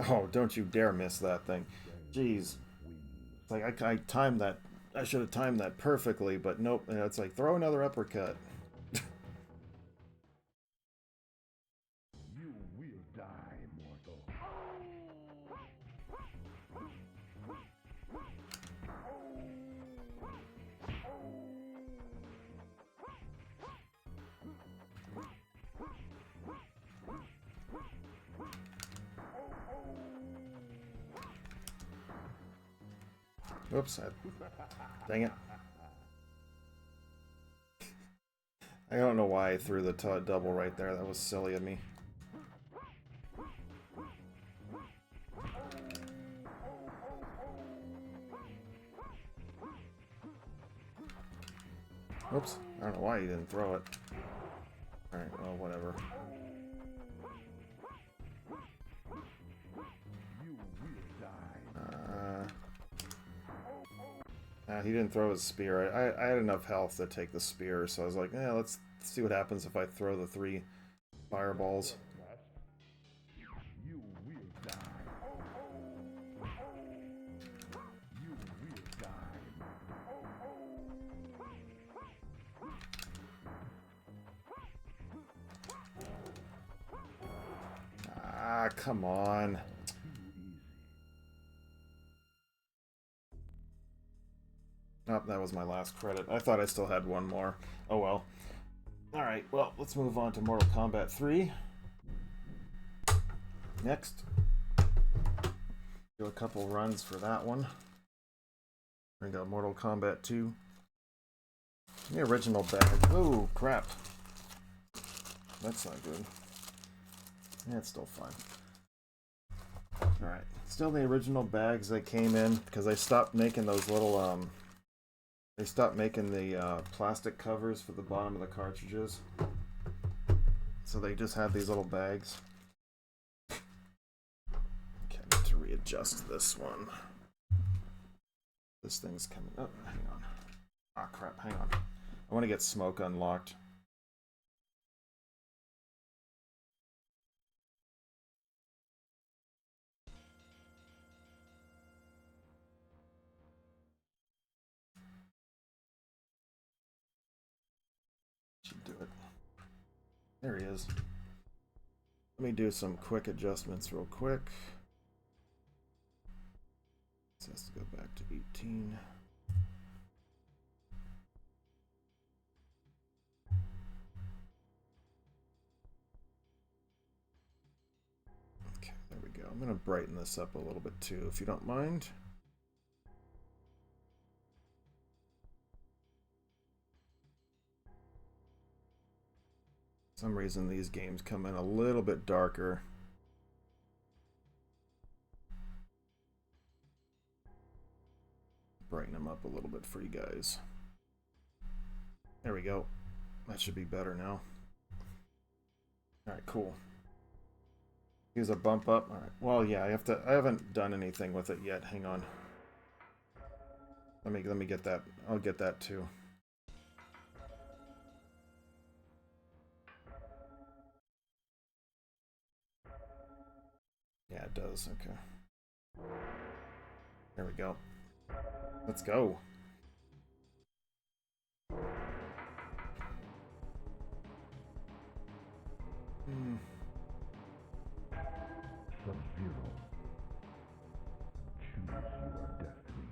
Oh, don't you dare miss that thing. Jeez. It's like I timed that. I should have timed that perfectly, but nope. And it's like, throw another uppercut. You will die, mortal. Oops. Dang it. I don't know why I threw the double right there. That was silly of me. Oops. I don't know why you didn't throw it. Alright, well, whatever. He didn't throw his spear. I had enough health to take the spear, so I was like, yeah, let's see what happens if I throw the 3 fireballs. You will die. You will die. Ah, come on. Oh, that was my last credit. I thought I still had one more. Oh well. Alright, well, let's move on to Mortal Kombat 3. Next. Do a couple runs for that one. We got Mortal Kombat 2. The original bag. Oh, crap. That's not good. Yeah, it's still fine. Alright. Still the original bags that came in, because they stopped making those little, they stopped making the plastic covers for the bottom of the cartridges. So they just had these little bags. Okay, I need to readjust this one. This thing's coming up. Hang on. Ah, crap, hang on. I want to get smoke unlocked. Should do it. There he is. Let me do some quick adjustments real quick. This has to go back to 18. Okay, there we go. I'm going to brighten this up a little bit too, if you don't mind. For some reason these games come in a little bit darker. Brighten them up a little bit for you guys. There we go. That should be better now. Alright, cool. Here's a bump up. Alright. Well, yeah, I haven't done anything with it yet. Hang on. Let me get that. I'll get that too. Yeah, it does. Okay. There we go. Let's go. Sub-Zero. Choose your destiny.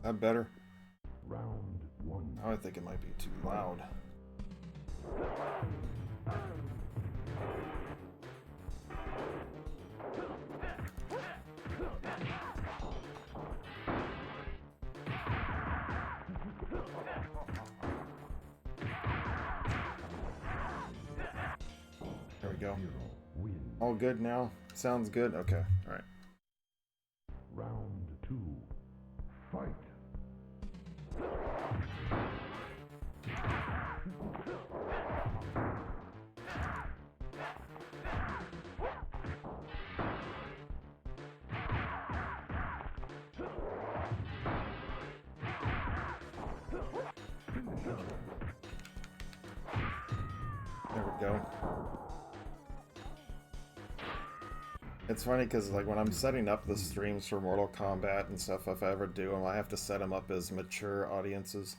That better? Round 1. Oh, I think it might be too loud. There we go. All good now? Sounds good? Okay, alright. Round 2. Fight. There we go. It's funny because like when I'm setting up the streams for Mortal Kombat and stuff, if I ever do them, I have to set them up as mature audiences.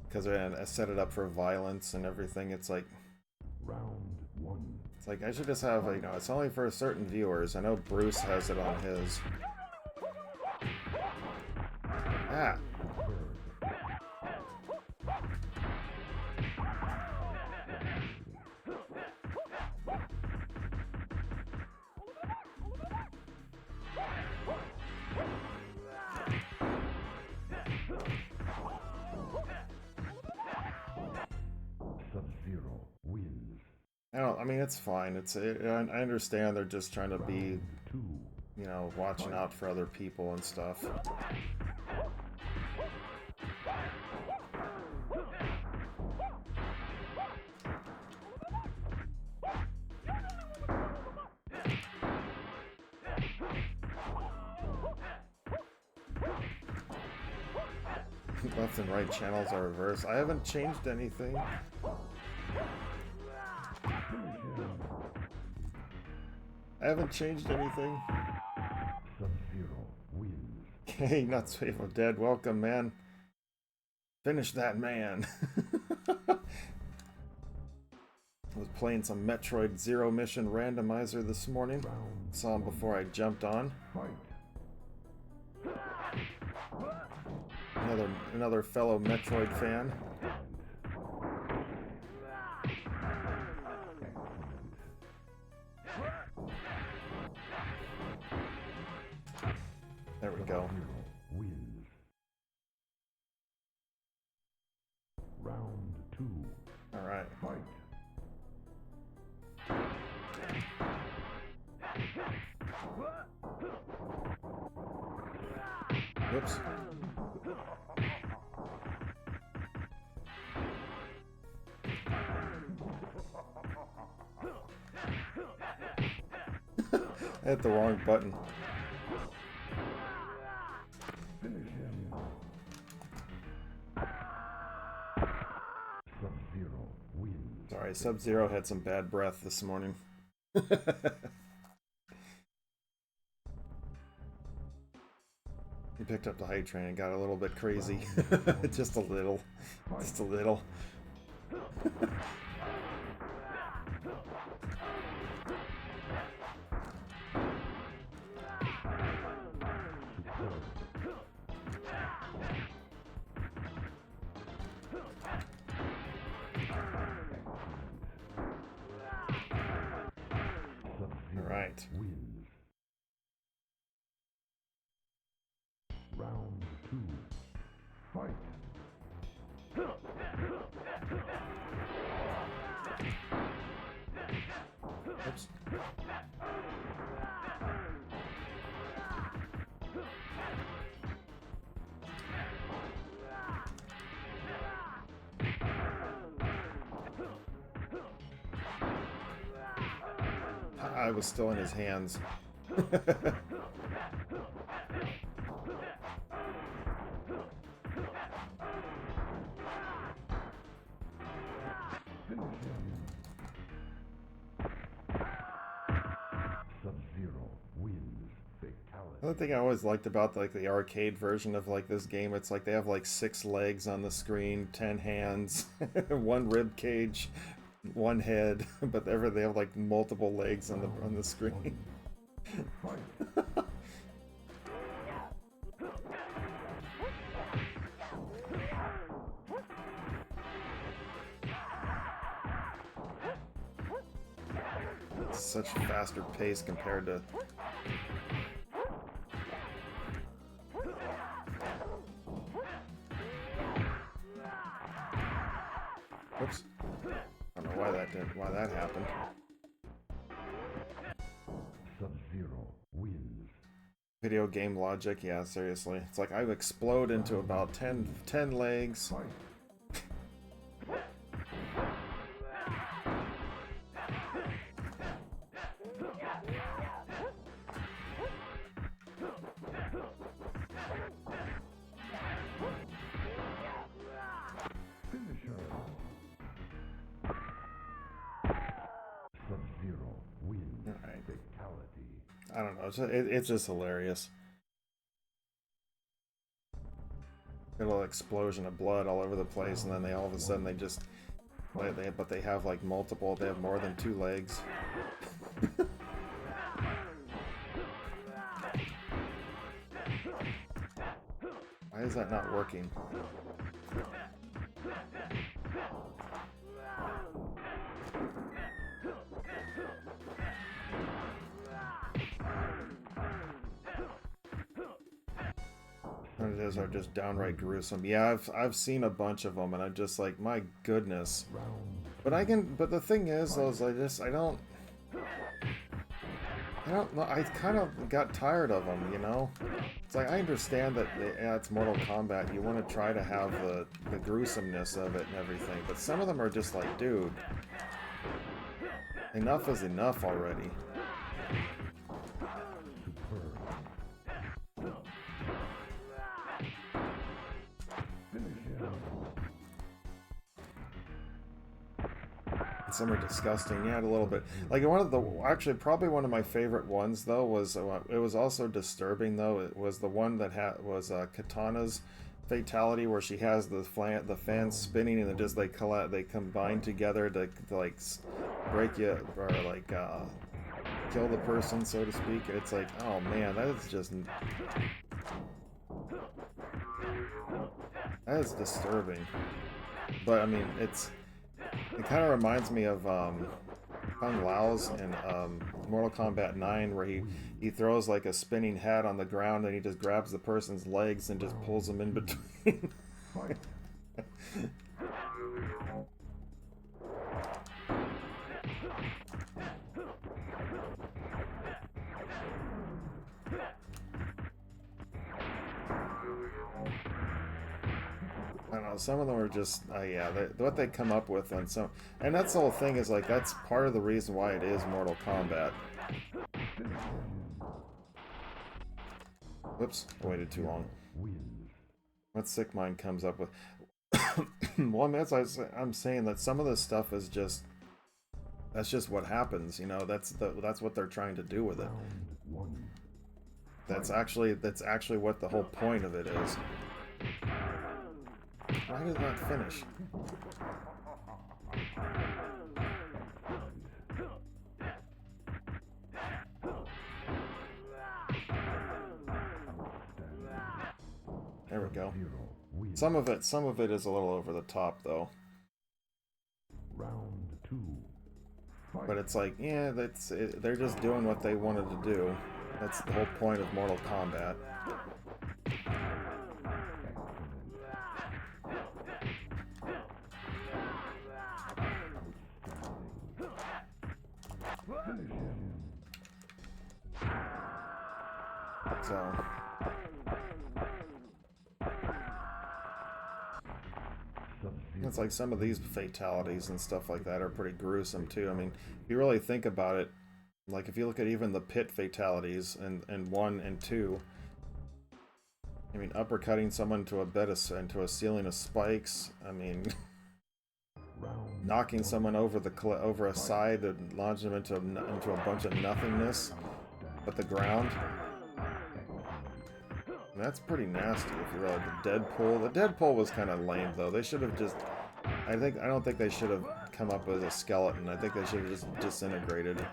Because I set it up for violence and everything. It's like... Round 1. It's like I should just have, you know, it's only for certain viewers. I know Bruce has it on his. Ah! Sub-Zero wins. I mean, it's fine. I understand they're just trying to be, 2. you know, watching out for other people and stuff. Left and right channels are reversed. I haven't changed anything. I haven't changed anything. Sub-Zero wins. Hey, Nuts Faithful Dead, welcome, man. Finish that, man. I was playing some Metroid Zero Mission Randomizer this morning. Saw him before I jumped on. Fight. Another fellow Metroid fan. There we go. Wins. Round 2. All right. Fight. Whoops. I hit the wrong button. Finish him. Sub-Zero wins. Sorry, Sub-Zero had some bad breath this morning. He picked up the hype train and got a little bit crazy. Just a little. Just a little. All right. Wins. Round 2. Fight. Oops. I was still in his hands. Sub-Zero wins. Fatality. Another thing I always liked about like the arcade version of like this game, it's like they have like 6 legs on the screen, 10 hands, 1 rib cage, 1 head, but they have like multiple legs on the screen. It's such a faster pace compared to. Oops. I don't know why that happened. Sub-Zero wins. Video game logic, yeah, seriously. It's like I explode into about 10 legs. Fight. Finisher. Sub-Zero wins. Alright. Fatality. I don't know, it's just hilarious. A little explosion of blood all over the place, and then all of a sudden they just, but they have like multiple, they have more than 2 legs. Why is that not working? Some of those are just downright gruesome. Yeah, I've seen a bunch of them, and I'm just like, my goodness. But the thing is, though, is I don't know. I kind of got tired of them, you know. It's like I understand that it's Mortal Kombat. You want to try to have the gruesomeness of it and everything, but some of them are just like, dude, enough is enough already. Some are disgusting, yeah, a little bit. Like probably one of my favorite ones though was it was also disturbing though. It was the one that was Katana's fatality, where she has the fans spinning and then just they combine together to like break you or like kill the person, so to speak. And it's like, oh man, that is just. That is disturbing. But I mean, it kind of reminds me of Kung Lao's in Mortal Kombat 9, where he throws like a spinning hat on the ground and he just grabs the person's legs and just pulls them in between. I don't know, some of them are just, yeah, what they come up with on some, and that's the whole thing is like, that's part of the reason why it is Mortal Kombat. Whoops, I waited too long. What Sick Mind comes up with. Well, I mean, I'm saying that some of this stuff is just, that's just what happens, you know, that's what they're trying to do with it. That's actually what the whole point of it is. Why does it not finish? There we go. Some of it is a little over the top, though. Round 2. But it's like, yeah, they're just doing what they wanted to do. That's the whole point of Mortal Kombat. So it's like some of these fatalities and stuff like that are pretty gruesome too. I mean, if you really think about it, like if you look at even the pit fatalities in 1 and 2, I mean, uppercutting someone into a ceiling of spikes. I mean, knocking someone over a side and launching them into a bunch of nothingness, but the ground. That's pretty nasty if you really. The Deadpool was kind of lame though. They should have just. I don't think they should have come up with a skeleton. I think they should have just disintegrated.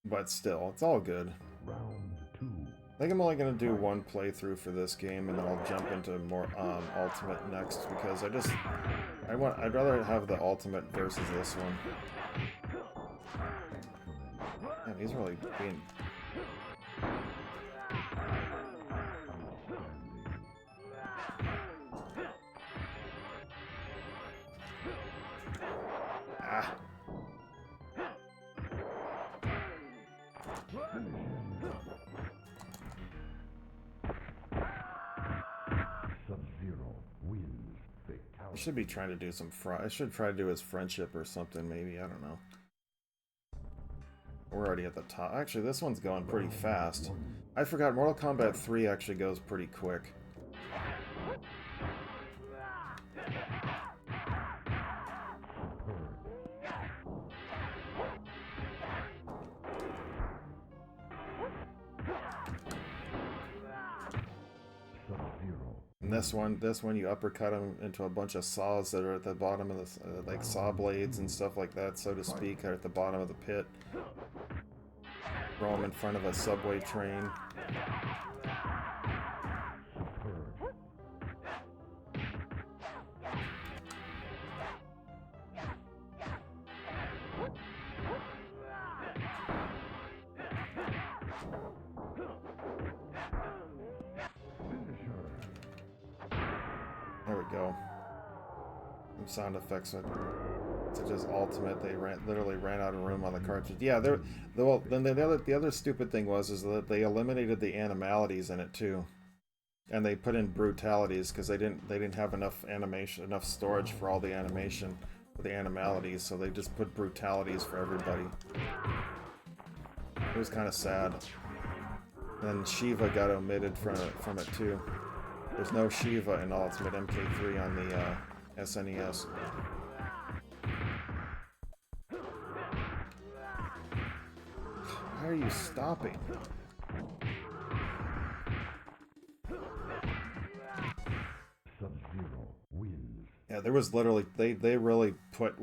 But still, it's all good. I think I'm only gonna do one playthrough for this game, and then I'll jump into more Ultimate next because I'd rather have the Ultimate versus this one. Man, he's really being. Ah. Sub-Zero wins. I should be trying to do some I should try to do his friendship or something, maybe. I don't know. We're already at the top. Actually, this one's going pretty fast. I forgot Mortal Kombat 3 actually goes pretty quick. And this one you uppercut him into a bunch of saws that are at the bottom of the like saw blades and stuff like that, so to speak, are at the bottom of the pit. Throw him in front of a subway train. There we go. Some sound effects such as Ultimate. They literally ran out of room on the cartridge. Yeah, then the other stupid thing is that they eliminated the animalities in it too, and they put in brutalities because they didn't have enough storage for all the animation for the animalities, so they just put brutalities for everybody. It was kind of sad. And Shiva got omitted from it too. There's no Shiva in Ultimate MK3 on the SNES. Why are you stopping? Sub-Zero wins. Yeah, there was literally they really put a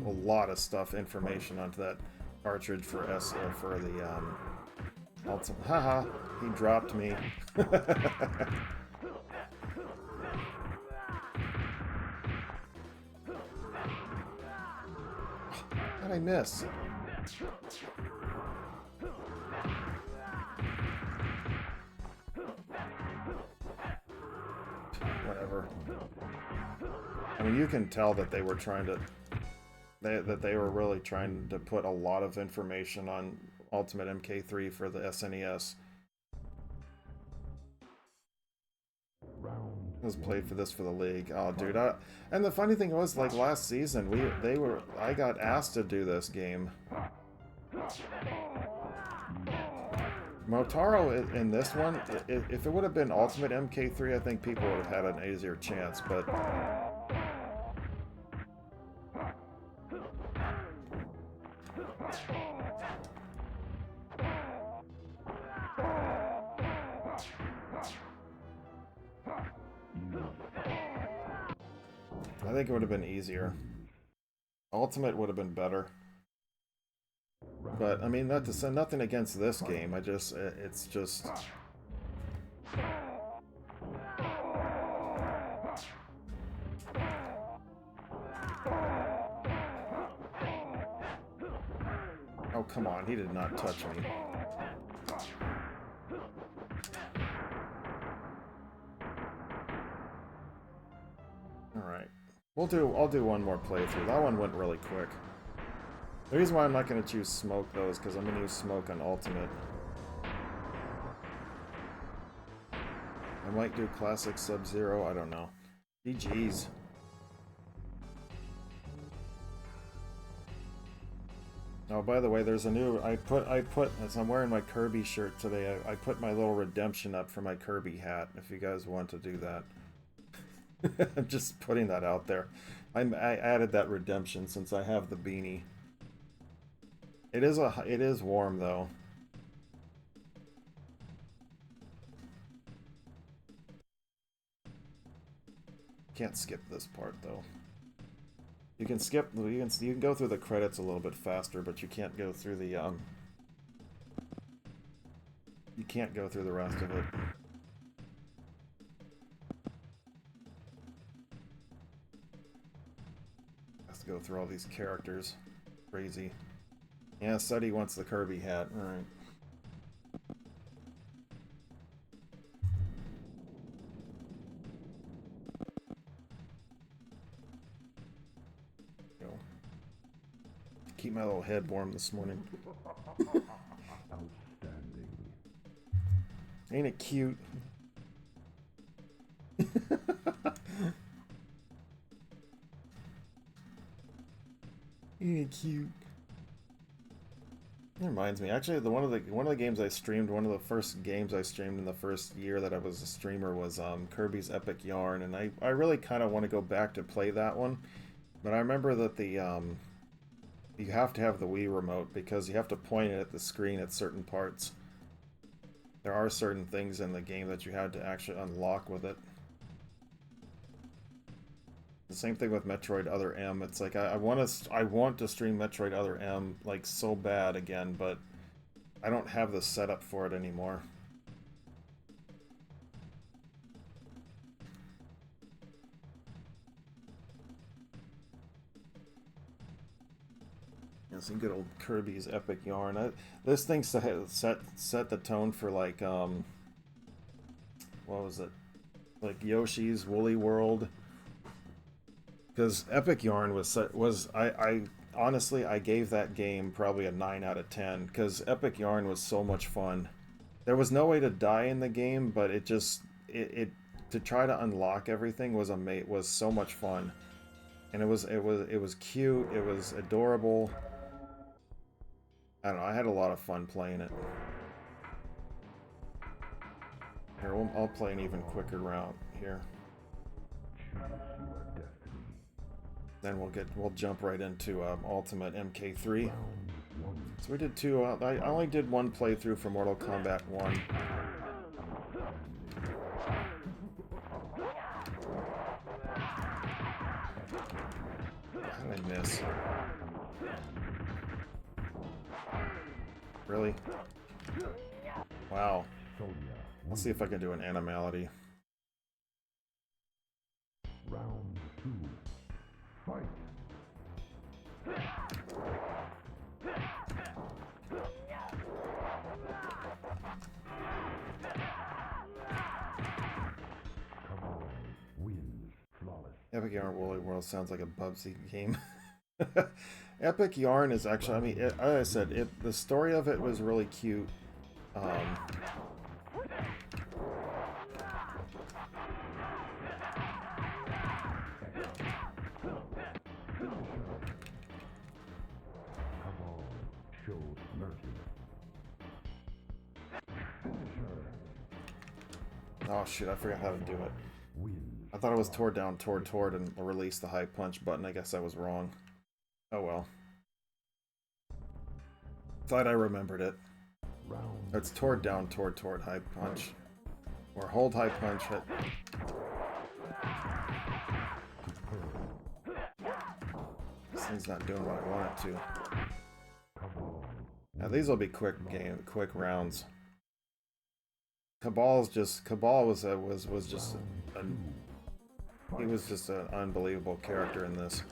lot of information onto that cartridge for the Ultimate. Haha, he dropped me. How'd I miss? Whatever. I mean, you can tell that they were trying to... that they were really trying to put a lot of information on Ultimate MK3 for the SNES. I was played for this for the league. Oh, dude! And the funny thing was, like last season, I got asked to do this game. Motaro in this one, if it would have been Ultimate MK3, I think people would have had an easier chance. But I think it would have been easier. Ultimate would have been better. But I mean, not to say nothing against this game. It's just. Oh, come on, he did not touch me. Alright. I'll do one more playthrough. That one went really quick. The reason why I'm not going to choose Smoke, though, is because I'm going to use Smoke on Ultimate. I might do Classic Sub-Zero, I don't know. GG's. Oh, by the way, there's a new... as I'm wearing my Kirby shirt today, I put my little redemption up for my Kirby hat, if you guys want to do that. I'm just putting that out there. I added that redemption since I have the beanie. It is warm though. Can't skip this part though. You can skip. You can go through the credits a little bit faster, but you can't go through the You can't go through the rest of it. Has to go through all these characters. Crazy. Yeah, Suddy wants the Kirby hat. Alright. Go. Keep my little head warm this morning. Outstanding. Ain't it cute? Ain't it cute? That reminds me, actually, one of the games I streamed, one of the first games I streamed in the first year that I was a streamer was Kirby's Epic Yarn, and I really kind of want to go back to play that one, but I remember that you have to have the Wii remote because you have to point it at the screen at certain parts. There are certain things in the game that you had to actually unlock with it. The same thing with Metroid Other M. It's like I want to stream Metroid Other M like so bad again, but I don't have the setup for it anymore. Yeah, some good old Kirby's Epic Yarn. This thing set the tone for like what was it? Like Yoshi's Woolly World. Because Epic Yarn I honestly I gave that game probably a 9 out of 10 because Epic Yarn was so much fun. There was no way to die in the game, but it to try to unlock everything was so much fun, and it was cute. It was adorable. I don't know. I had a lot of fun playing it. Here, I'll play an even quicker route here. Then we'll jump right into Ultimate MK3. So we did two. I only did one playthrough for Mortal Kombat 1. How did I miss? Really? Wow. Sonia Let's see if I can do an animality. Round 2. Fight. Kabal wins. Flawless. Epic Yarn Woolly World sounds like a Bubsy game. Epic Yarn is actually, I mean, like I said, the story of it was really cute. Kabal shows mercy. Oh shit, I forgot how to do it. Wins. I thought it was toward, and release the high punch button. I guess I was wrong. Oh well. Thought I remembered it. Round. It's toward, high punch. Or hold high punch, hit. This thing's not doing what I want it to. Kabal. Now these will be quick rounds. Cabal was just he was just an unbelievable character in this.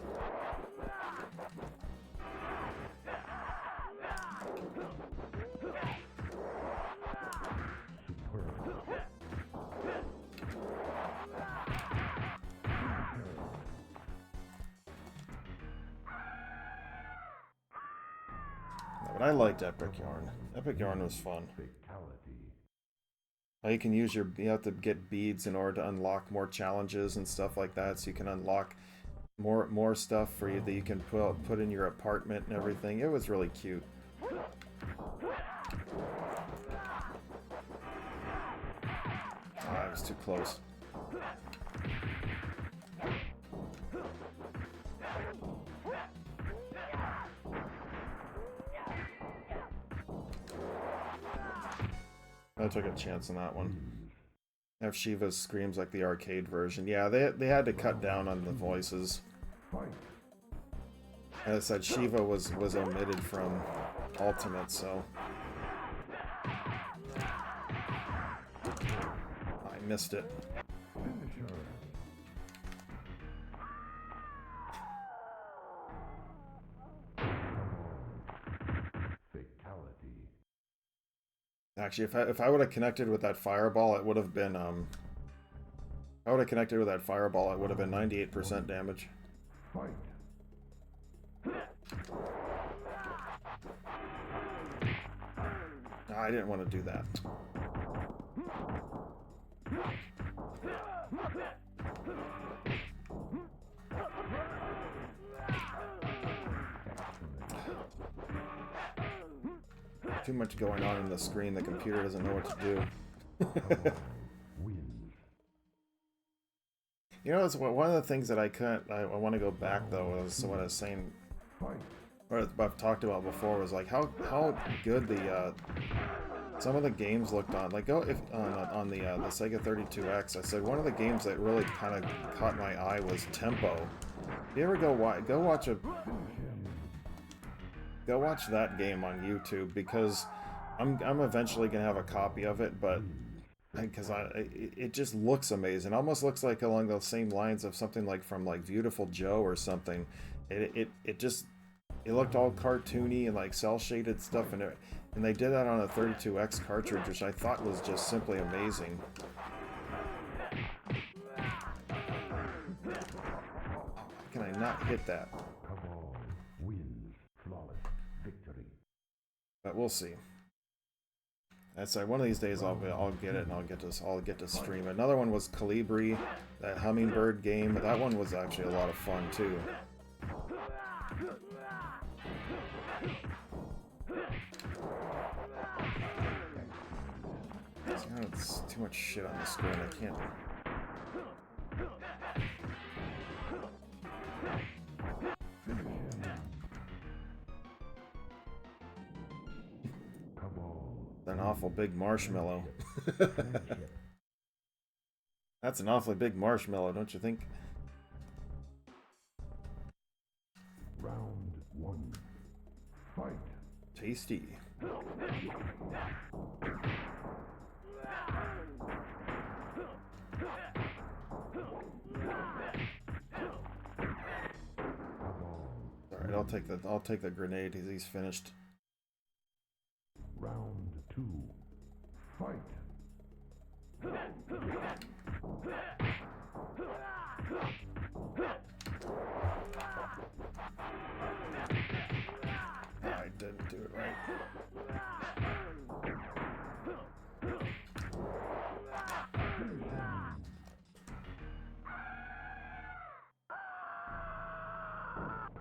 But I liked Epic Yarn. Epic Yarn was fun. Fatality. Now you have to get beads in order to unlock more challenges and stuff like that, so you can unlock more stuff for you that you can put in your apartment and everything. It was really cute. Ah, I was too close. I took a chance on that one. Have Shiva screams like the arcade version. Yeah, they had to cut down on the voices. As I said, Shiva was omitted from Ultimate, so I missed it. Actually, if I would have connected with that fireball, it would have been I would have connected with that fireball, it would have been 98% damage. Fight. I didn't want to do that. Too much going on in the screen, the computer doesn't know what to do. You know, it's one of the things that I want to go back though, is what I was saying, what I've talked about before, was like how good the some of the games looked on, like on the Sega 32X. I said one of the games that really kind of caught my eye was Tempo. If you ever go watch that game on YouTube, because I'm eventually gonna have a copy of it, but because it just looks amazing. It almost looks like along those same lines of something like from like Beautiful Joe or something. It looked all cartoony and like cell shaded stuff, and they did that on a 32X cartridge, which I thought was just simply amazing. How can I not hit that? Kabal wins. Flawless victory. But we'll see. That's like one of these days I'll get it and I'll get to stream it. Another one was Calibri, that hummingbird game. That one was actually a lot of fun too. It's too much shit on the screen. I can't. An awful big marshmallow. That's an awfully big marshmallow, don't you think? Round 1. Fight. Tasty. Alright, I'll take the grenade. He's finished. Round 2. Fight. I didn't do it right.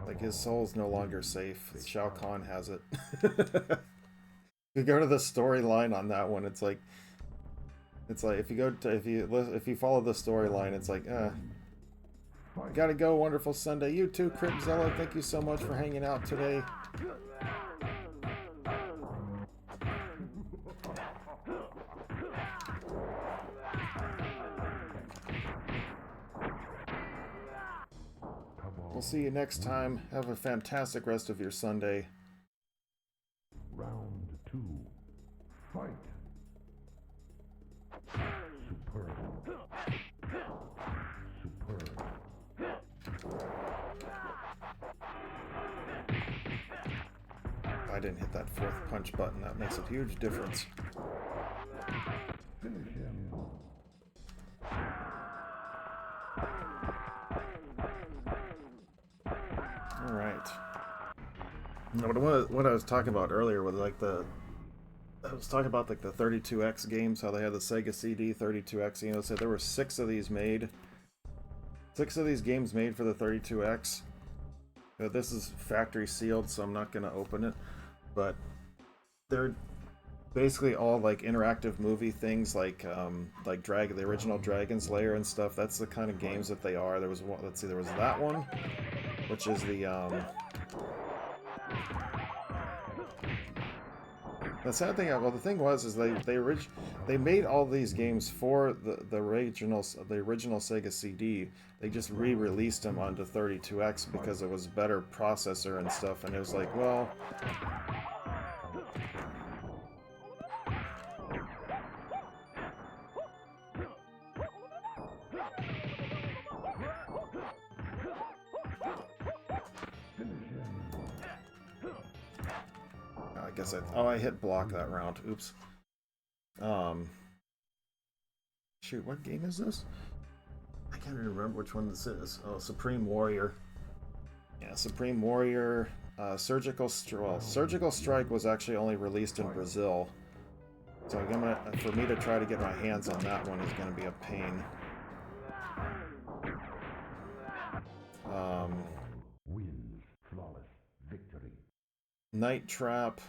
Like, his soul's no longer safe. Shao Kahn has it. If you go to the storyline on that one, it's like if you follow the storyline, it's like, gotta go, wonderful Sunday. You too, Cryptzilla. Thank you so much for hanging out today. We'll see you next time. Have a fantastic rest of your Sunday. Round 2. Fight. Superb. Superb. I didn't hit that fourth punch button. That makes a huge difference. Finish him. All right. What I was talking about earlier was like I was talking about like the 32X games, how they had the Sega CD 32X. You know, so there were 6 of these made. 6 of these games made for the 32X. This is factory sealed, so I'm not gonna open it. But they're basically all like interactive movie things, like the original Dragon's Lair and stuff. That's the kind of games that they are. There was one. Let's see, there was that one, which is the sad thing. Well, the thing was, is they made all these games for the original Sega CD. They just re-released them onto 32X because it was a better processor and stuff. And it was like, well, I guess I hit block that round. Oops. Shoot, what game is this? I can't even remember which one this is. Oh, Supreme Warrior. Yeah, Supreme Warrior. Surgical Strike was actually only released in Brazil, so for me to try to get my hands on that one is gonna be a pain. Wins. Flawless victory. Night Trap.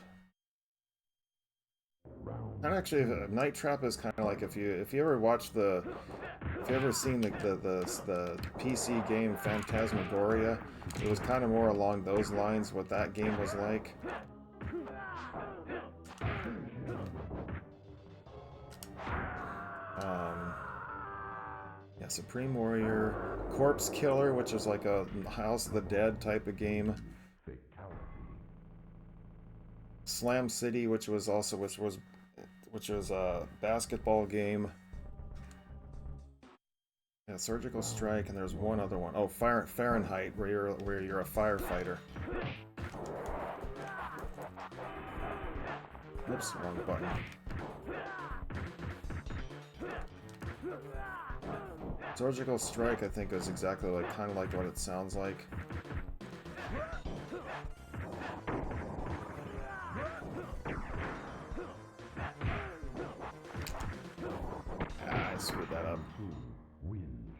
Round. And actually, Night Trap is kind of like if you ever seen the PC game Phantasmagoria, it was kind of more along those lines what that game was like. Yeah, Supreme Warrior, Corpse Killer, which is like a House of the Dead type of game. Fatality. Slam City, which was a basketball game. Yeah, Surgical Strike, and there's one other one. Oh, Fahrenheit, where you're a firefighter. Oops, wrong button. Surgical Strike, I think, is exactly kind of like what it sounds like. I screwed that up. Wins.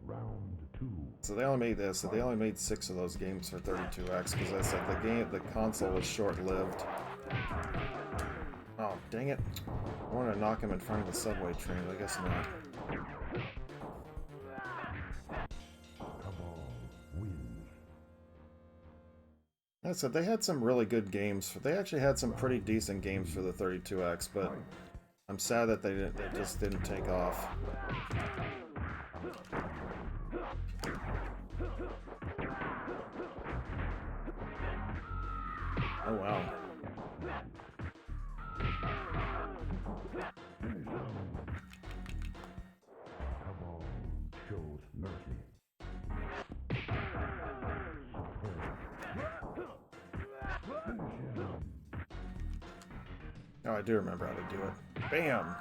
Round 2. So they only made this. So they only made 6 of those games for 32X because I said the console was short-lived. Oh, dang it! I want to knock him in front of the subway train. I guess not. Cabal wins. Like I said, they had some really good games. They actually had some pretty decent games for the 32X, but I'm sad that they just didn't take off. Oh wow. Finish him. Cabal shows mercy. Finish him. Oh, I do remember how to do it. Bam!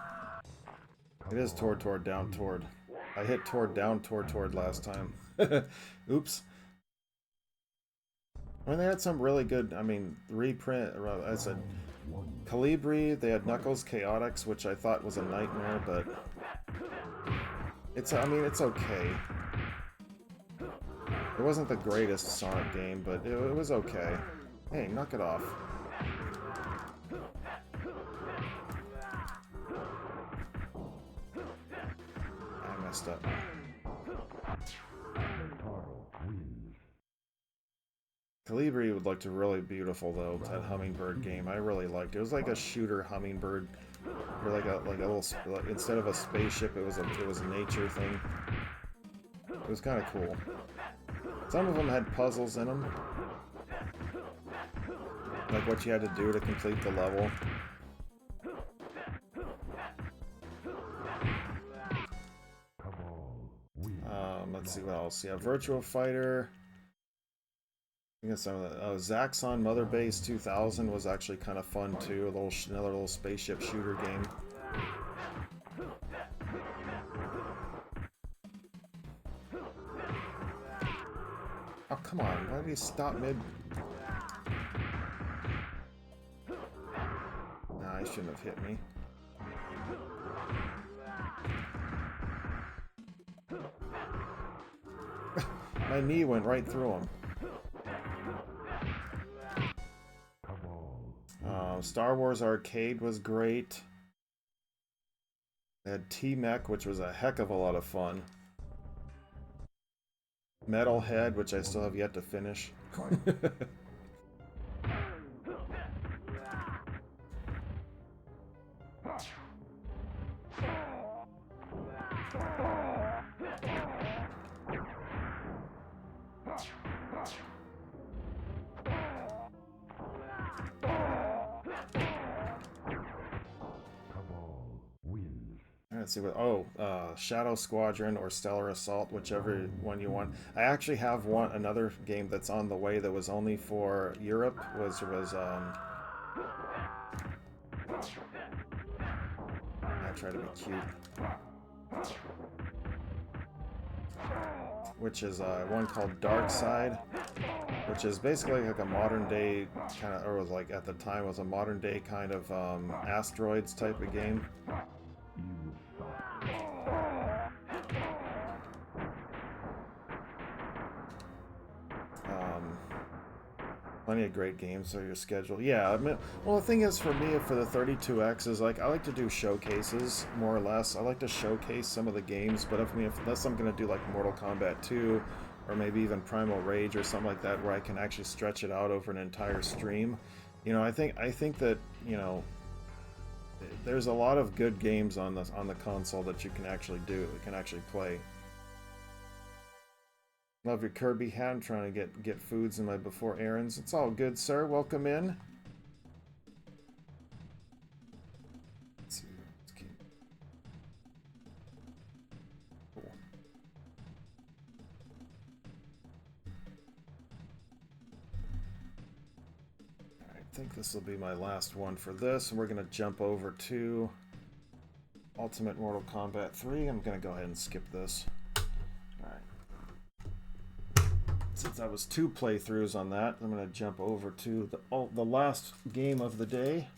It is toward, down, toward. I hit toward, down, toward last time. Oops. I mean, they had some really good, I mean, reprint, I said, Calibri, they had Knuckles Chaotix, which I thought was a nightmare, but it's, I mean, it's okay. It wasn't the greatest Sonic game, but it was okay. Hey, knock it off. I messed up. Calibri would look really beautiful though. That hummingbird game, I really liked it. It was like a shooter hummingbird, or like a little instead of a spaceship, it was a nature thing. It was kind of cool. Some of them had puzzles in them, like what you had to do to complete the level. Let's see what else. Yeah, Virtua Fighter. I guess some of the Zaxxon Mother Base 2000 was actually kind of fun too. Another little spaceship shooter game. Oh come on! Why did he stop mid? Nah, he shouldn't have hit me. My knee went right through him. Star Wars Arcade was great. They had T-Mech, which was a heck of a lot of fun. Metalhead, which I still have yet to finish. Let's see what. Shadow Squadron or Stellar Assault, whichever one you want. I actually have another game that's on the way that was only for Europe. I try to be cute. Which is one called Dark Side, which is basically like a modern day kind of, or was like at the time was a modern day kind of asteroids type of game. Plenty of great games, so your schedule. Yeah, I mean, well, the thing is, for me, for the 32X, is like I like to do showcases more or less. I like to showcase some of the games, but unless I'm gonna do like Mortal Kombat 2, or maybe even Primal Rage or something like that, where I can actually stretch it out over an entire stream, you know, I think that, you know, there's a lot of good games on the console that you can actually play. Love your Kirby hat. I'm trying to get foods in my before errands. It's all good, sir. Welcome in. Let's see. Let's keep. Cool. Alright, I think this will be my last one for this, and we're gonna jump over to Ultimate Mortal Kombat 3. I'm gonna go ahead and skip this. Since I was 2 playthroughs on that, I'm going to jump over to the last game of the day.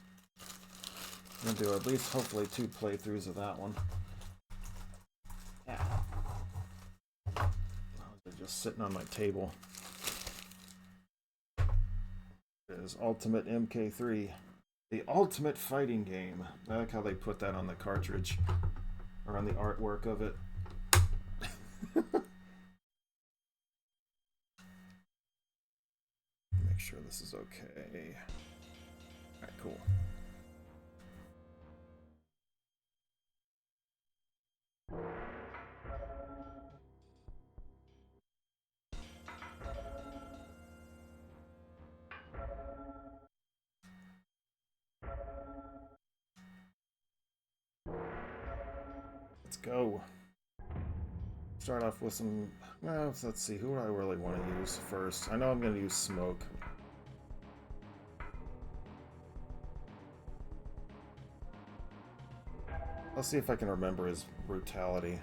I'm going to do at least, hopefully, 2 playthroughs of that one. Yeah. They're just sitting on my table. It is Ultimate MK3. The ultimate fighting game. I like how they put that on the cartridge. Or on the artwork of it. Make sure this is okay. Alright, cool. Let's go. Start off with some... Well, let's see, who do I really want to use first? I know I'm going to use Smoke. Let's see if I can remember his brutality.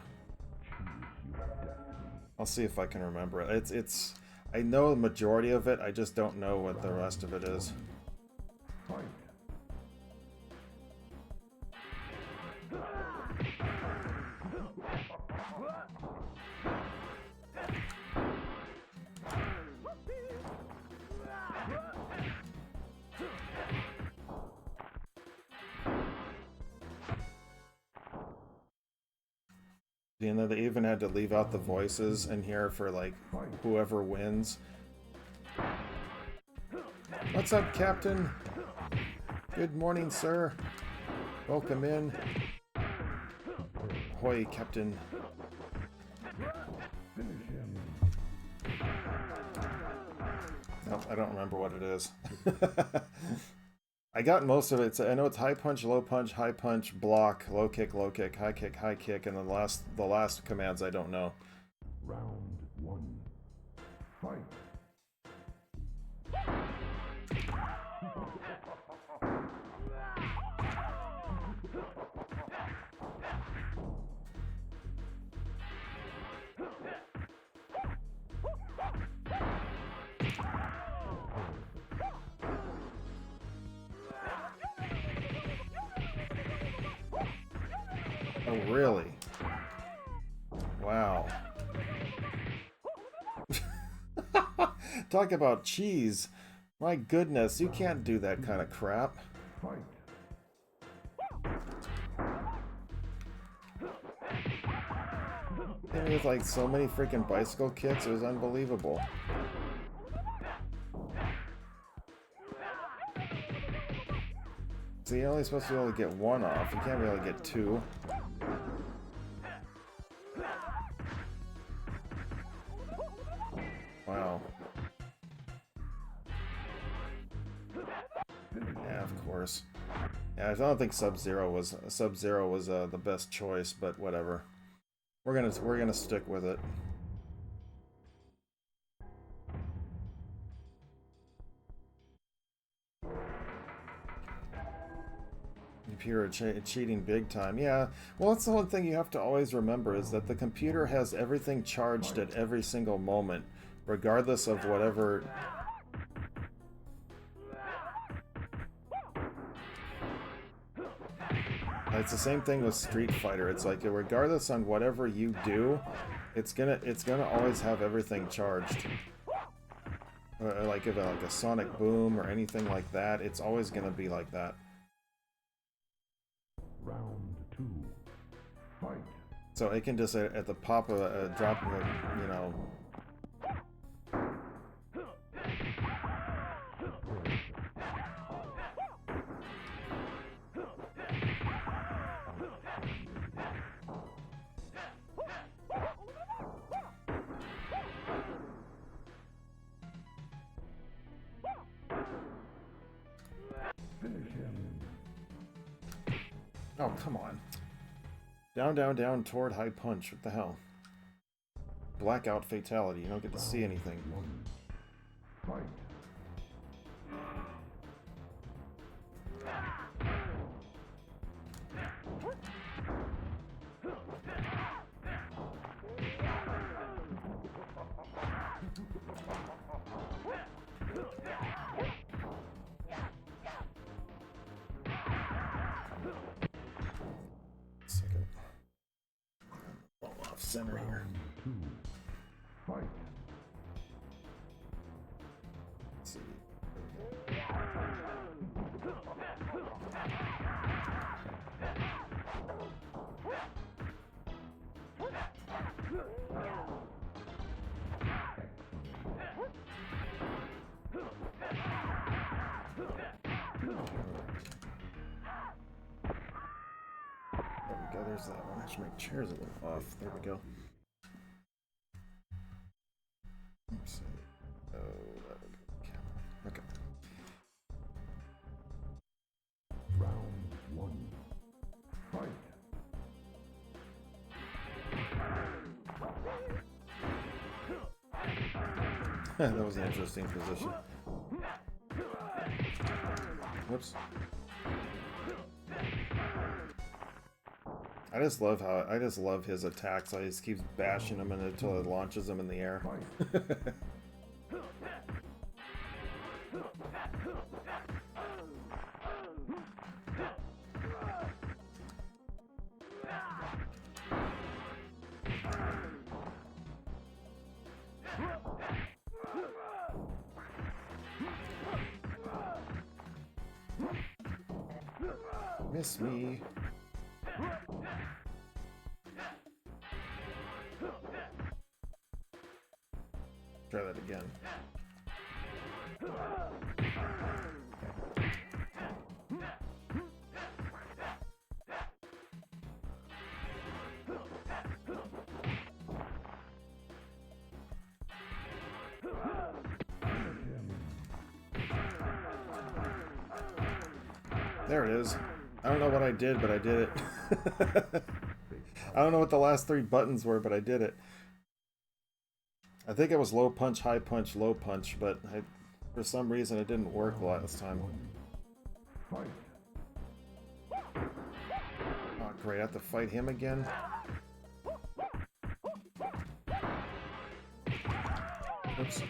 I'll see if I can remember it. It's I know the majority of it, I just don't know what the rest of it is. You know, they even had to leave out the voices in here for, like, whoever wins. What's up, Captain? Good morning, sir. Welcome in. Ahoy, Captain. Nope, I don't remember what it is. I got most of it. So I know it's high punch, block, low kick, high kick, and the last commands I don't know. Round one. Fight. Oh, really? Wow. Talk about cheese. My goodness, you can't do that kind of crap. Fight. Hit me with like so many freaking bicycle kicks, it was unbelievable. See, you're only supposed to be able to get one off. You can't be able to get two. Wow. Yeah, of course. Yeah, I don't think Sub-Zero was the best choice, but whatever. We're gonna stick with it. Computer cheating big time. Yeah, well, that's the one thing you have to always remember is that the computer has everything charged at every single moment, regardless of whatever. It's the same thing with Street Fighter. It's like regardless on whatever you do, it's gonna always have everything charged. Like if like a sonic boom or anything like that, it's always gonna be like that. Round two. Fight. So it can just at the pop of a drop of a, you know. Finish him. Oh, come on. Down, down, down toward high punch. What the hell? Blackout fatality. You don't get to see anything. One. Fight. Second. Fall off center here. Round two. Fight. Let's see. There we go, there's that one. I should make chairs a little off. There we go. Let's see. Oh, that would be camera. Okay. Round one. Fight. That was an interesting position. Whoops. I just love his attacks. I just keeps bashing him until it launches him in the air. Miss me. Try that again. There it is. I don't know what I did, but I did it. I don't know what the last 3 buttons were, but I did it. I think it was low punch, high punch, low punch, but for some reason it didn't work last time. Oh, great. I have to fight him again? Oops.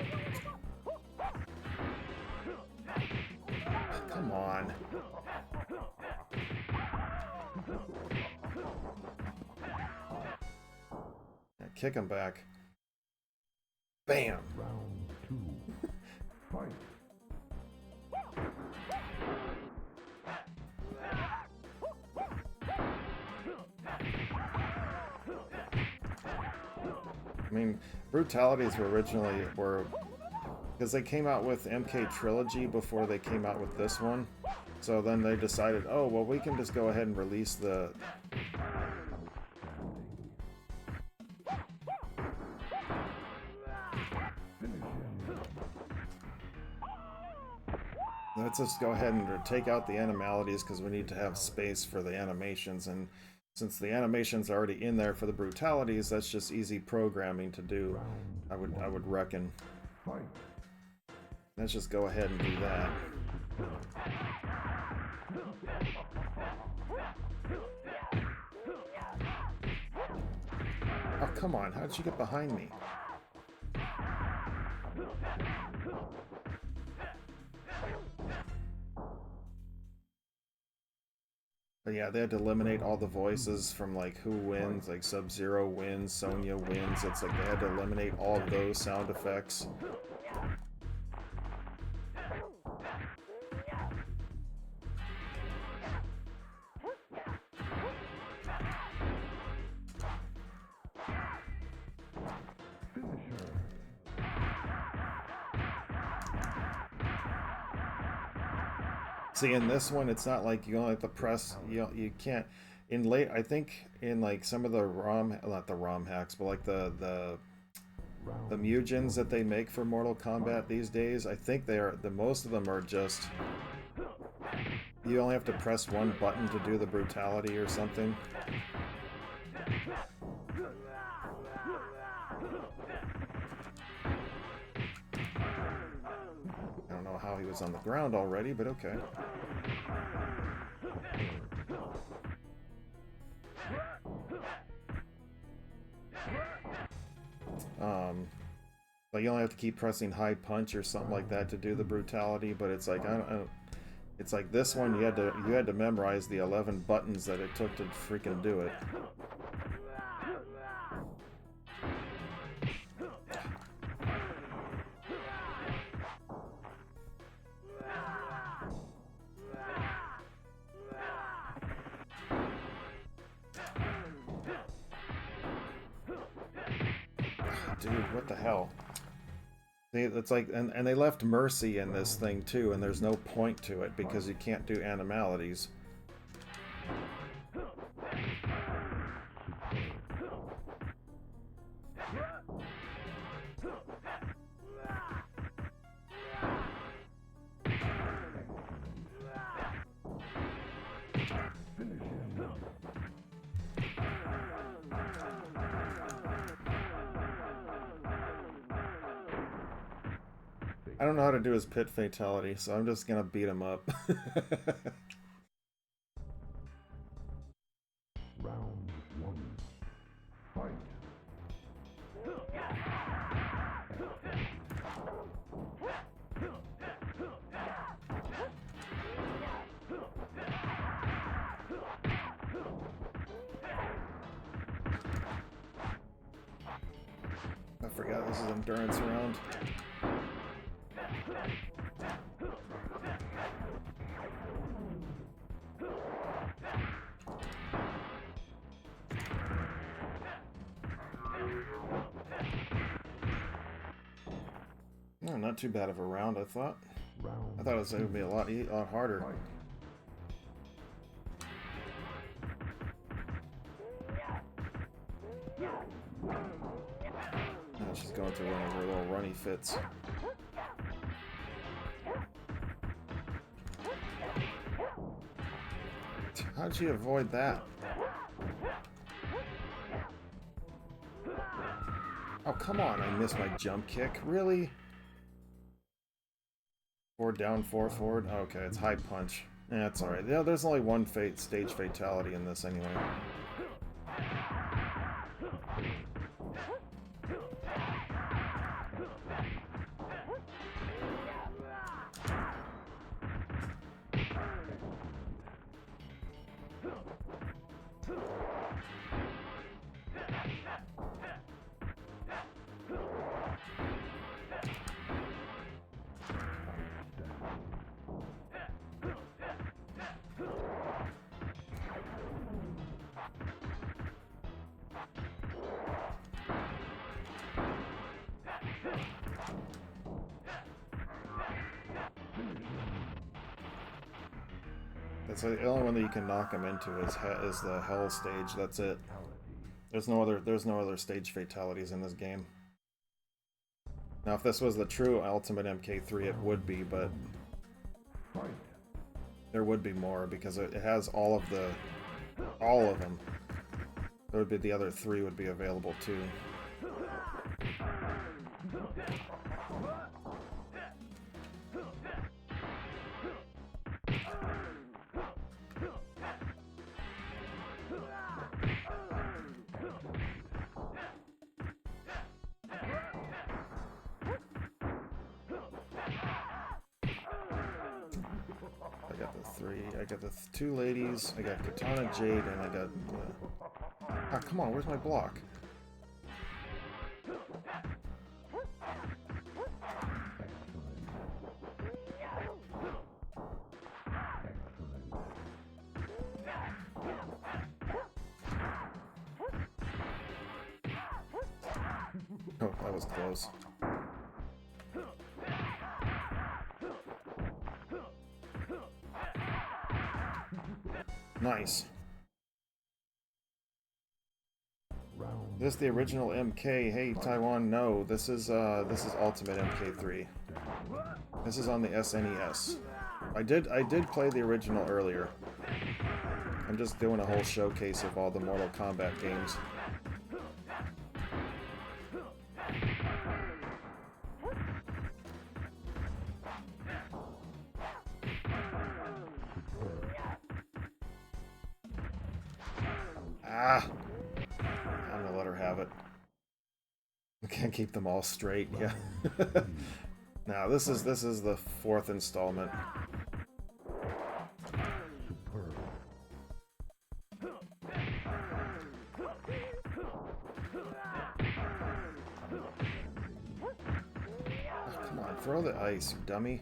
Come on. Yeah, kick him back. Bam! Round 2. Fight. I mean, brutalities were originally because they came out with MK Trilogy before they came out with this one. So then they decided, oh well, we can just go ahead and release the let's just go ahead and take out the animalities because we need to have space for the animations, and since the animations are already in there for the brutalities, that's just easy programming to do. I would reckon. Let's just go ahead and do that. Oh, come on, how did you get behind me? But yeah, they had to eliminate all the voices from like who wins, like Sub-Zero wins, Sonya wins. It's like they had to eliminate all of those sound effects. See, in this one, it's not like you only have to press. You can't. In late, I think in like some of the not the ROM hacks, but like the mujins that they make for Mortal Kombat these days, I think most of them are just. You only have to press one button to do the brutality or something. I don't know how he was on the ground already, but okay. Like you only have to keep pressing high punch or something like that to do the brutality, but it's like it's like this one you had to memorize the 11 buttons that it took to freaking do it. Dude, what the hell? It's like, and they left Mercy in this thing too, and there's no point to it because you can't do animalities. I don't know how to do his pit fatality, so I'm just gonna beat him up. Round one. Fight. I forgot this is endurance round. No, not too bad of a round, I thought. I thought it would be a lot harder. Fight. Oh, she's going through one of her little runny fits. How'd she avoid that? Oh, come on, I missed my jump kick. Really? 4 down, 4 forward? Okay, it's high punch. Yeah, it's alright. Yeah, there's only one stage fatality in this anyway. That's the only one that you can knock him into is the hell stage. That's it. There's no other stage fatalities in this game. Now, if this was the true Ultimate MK3, it would be, but there would be more because it has all of them. There would be the other 3 would be available too. I got the 2 ladies, I got Katana Jade, and I got... Ah, come on, where's my block? Oh, that was close. Nice. This the original MK? Hey Taiwan, no. This is Ultimate MK3. This is on the SNES. I did play the original earlier. I'm just doing a whole showcase of all the Mortal Kombat games. Ah! I'm gonna let her have it. I can't keep them all straight, yeah. Now this is the 4th installment. Oh, come on, throw the ice, you dummy.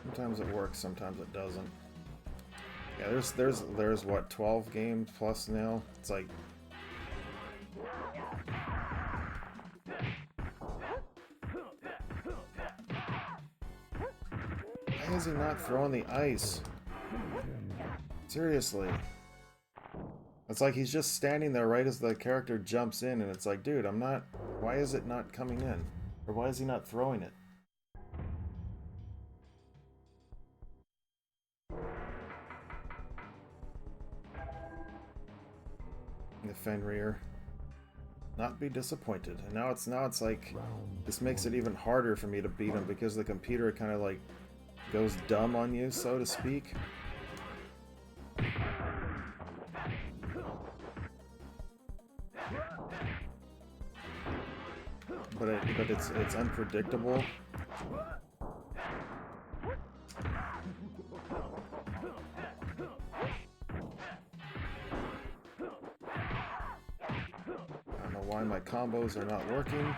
Sometimes it works, sometimes it doesn't. Yeah, there's what, 12 games plus now? It's like... Why is he not throwing the ice? Seriously. It's like he's just standing there right as the character jumps in, and it's like, dude, I'm not... Why is it not coming in? Or why is he not throwing it? The Fenrir. Not be disappointed. And now it's like... This makes it even harder for me to beat him because the computer kind of like goes dumb on you, so to speak. But it's unpredictable. I don't know why my combos are not working.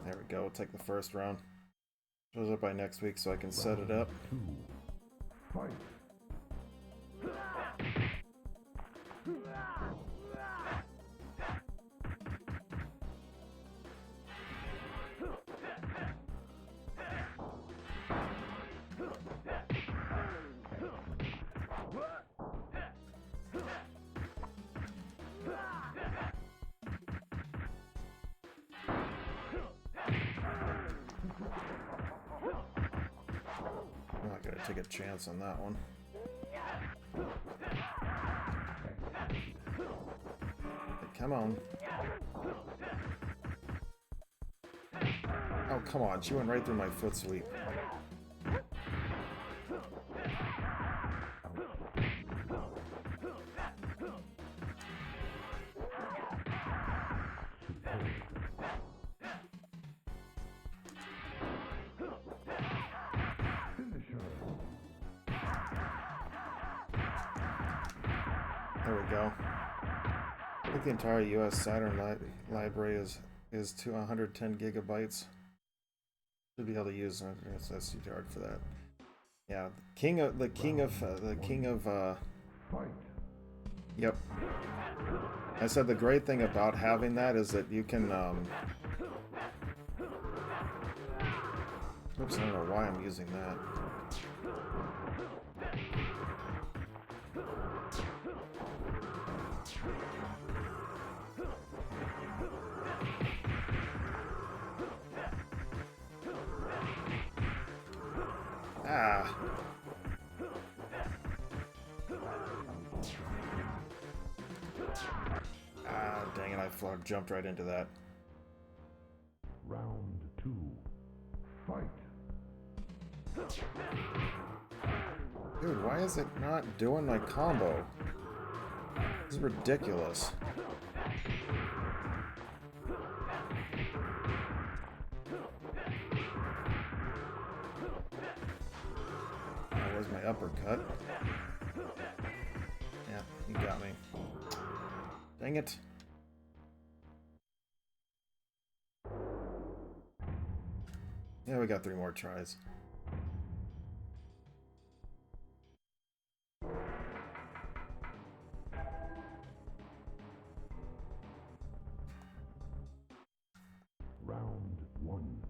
There we go, we'll take the first round. Shows up by next week so I can set it up. Fight. Oh, I gotta take a chance on that one. Hey, come on. Oh, come on. She went right through my foot sweep. There we go. I think the entire US Saturn library is to 110 gigabytes. Should be able to use SD card for that. Yeah, the king of Yep. I said the great thing about having that is that you can oops, I don't know why I'm using that. Ah. Ah, dang it, I jumped right into that. Round 2. Fight. Dude, why is it not doing my combo? This is ridiculous. Where's my uppercut? Yeah, you got me. Dang it. Yeah, we got 3 more tries. Round 1.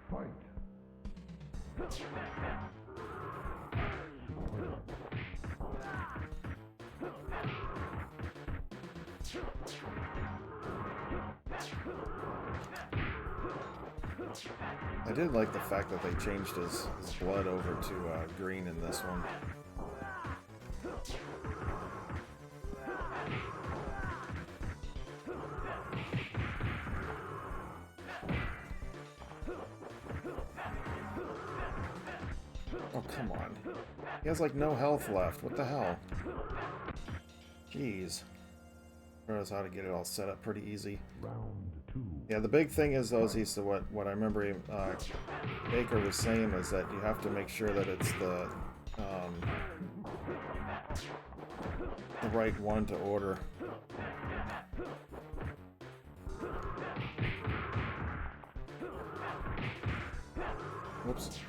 Fight. I did like the fact that they changed his blood over to green in this one. Oh, come on. He has like no health left. What the hell? Jeez. Knows how to get it all set up pretty easy. Round 2. Yeah, the big thing is though, is what I remember Baker was saying is that you have to make sure that it's the right one to order. Whoops.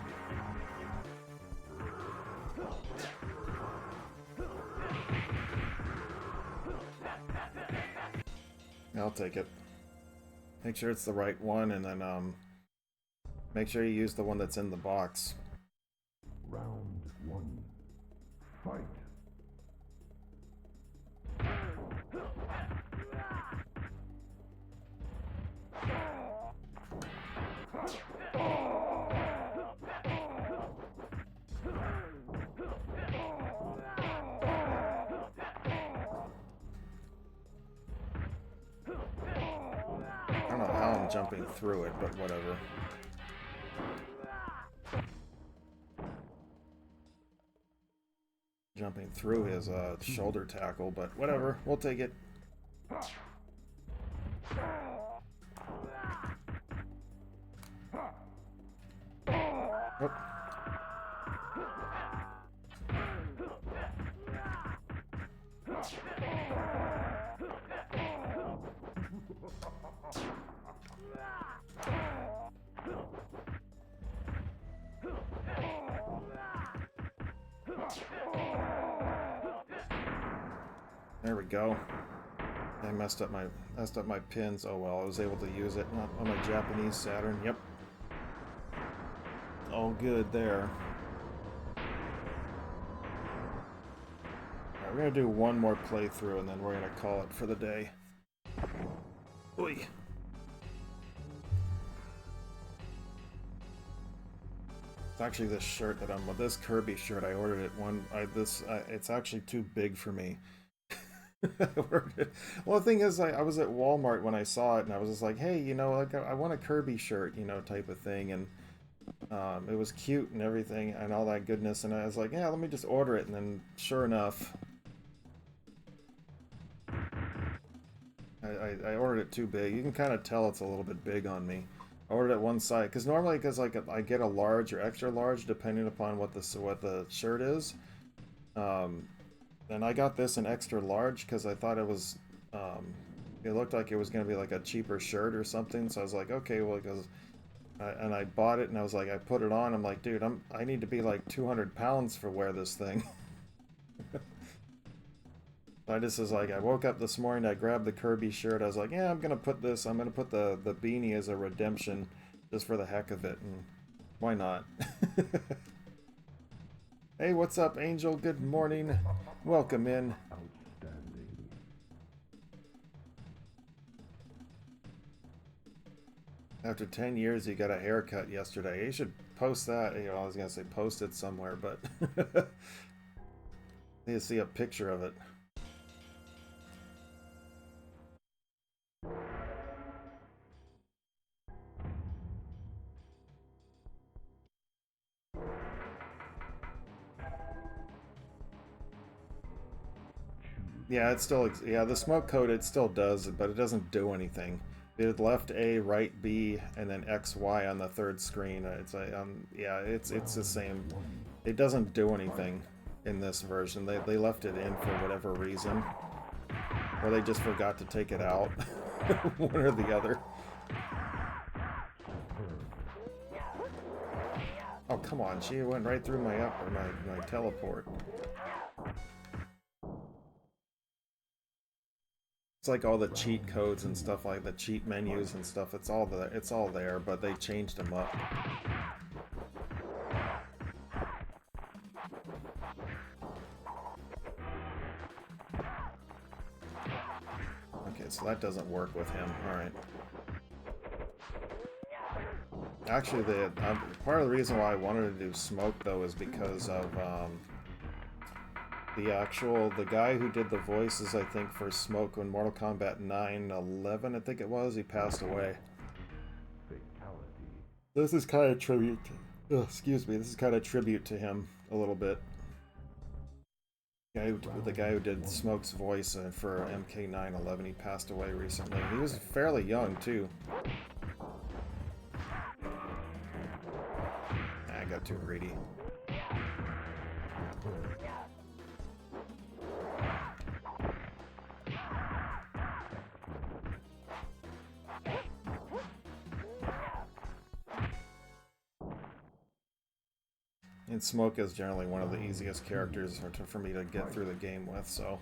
I'll take it. Make sure it's the right one, and then make sure you use the one that's in the box. Round 1. Fight. I don't know how I'm jumping through it, but whatever. Jumping through his shoulder tackle, but whatever, we'll take it. Oop. There we go. I messed up my pins. Oh well, I was able to use it on my Japanese Saturn. Yep. All good there. Alright, we're gonna do one more playthrough and then we're gonna call it for the day. Oy. It's actually this shirt that I'm with. This Kirby shirt, I ordered it it's actually too big for me. Well, the thing is, I was at Walmart when I saw it, and I was just like, hey, you know, like I want a Kirby shirt, you know, type of thing, and it was cute and everything, and all that goodness, and I was like, yeah, let me just order it, and then sure enough, I ordered it too big. You can kind of tell it's a little bit big on me. I ordered it one side, because normally, like I get a large or extra large depending upon what the shirt is. And I got this an extra large because I thought it was, it looked like it was going to be like a cheaper shirt or something. So I was like, okay, well, because, and I bought it and I was like, I put it on. I'm like, dude, I need to be like 200 pounds for wear this thing. I just was like, I woke up this morning, I grabbed the Kirby shirt. I was like, yeah, I'm going to put the beanie as a redemption just for the heck of it. And why not? Hey, what's up, Angel? Good morning. Welcome in. Outstanding. After 10 years, you got a haircut yesterday. You should post that. You know, I was going to say post it somewhere, but need to see a picture of it. Yeah, it still, yeah, the smoke code, it still does, but it doesn't do anything. It left A, right B, and then X, Y on the third screen. It's like, yeah, it's the same. It doesn't do anything in this version. They left it in for whatever reason, or they just forgot to take it out. One or the other. Oh, come on, she went right through my teleport. It's like all the cheat codes and stuff, like the cheat menus and stuff. It's all there, but they changed them up. Okay, so that doesn't work with him. All right. Actually, part of the reason why I wanted to do smoke though is because of the guy who did the voices, I think, for Smoke in Mortal Kombat 9/11, I think it was, he passed away. Fatality. This is kind of tribute to, excuse me, this is kind of tribute to him a little bit. The guy who did Smoke's voice for MK 9/11, he passed away recently. He was fairly young too. I got too greedy. And Smoke is generally one of the easiest characters for me to get through the game with, so.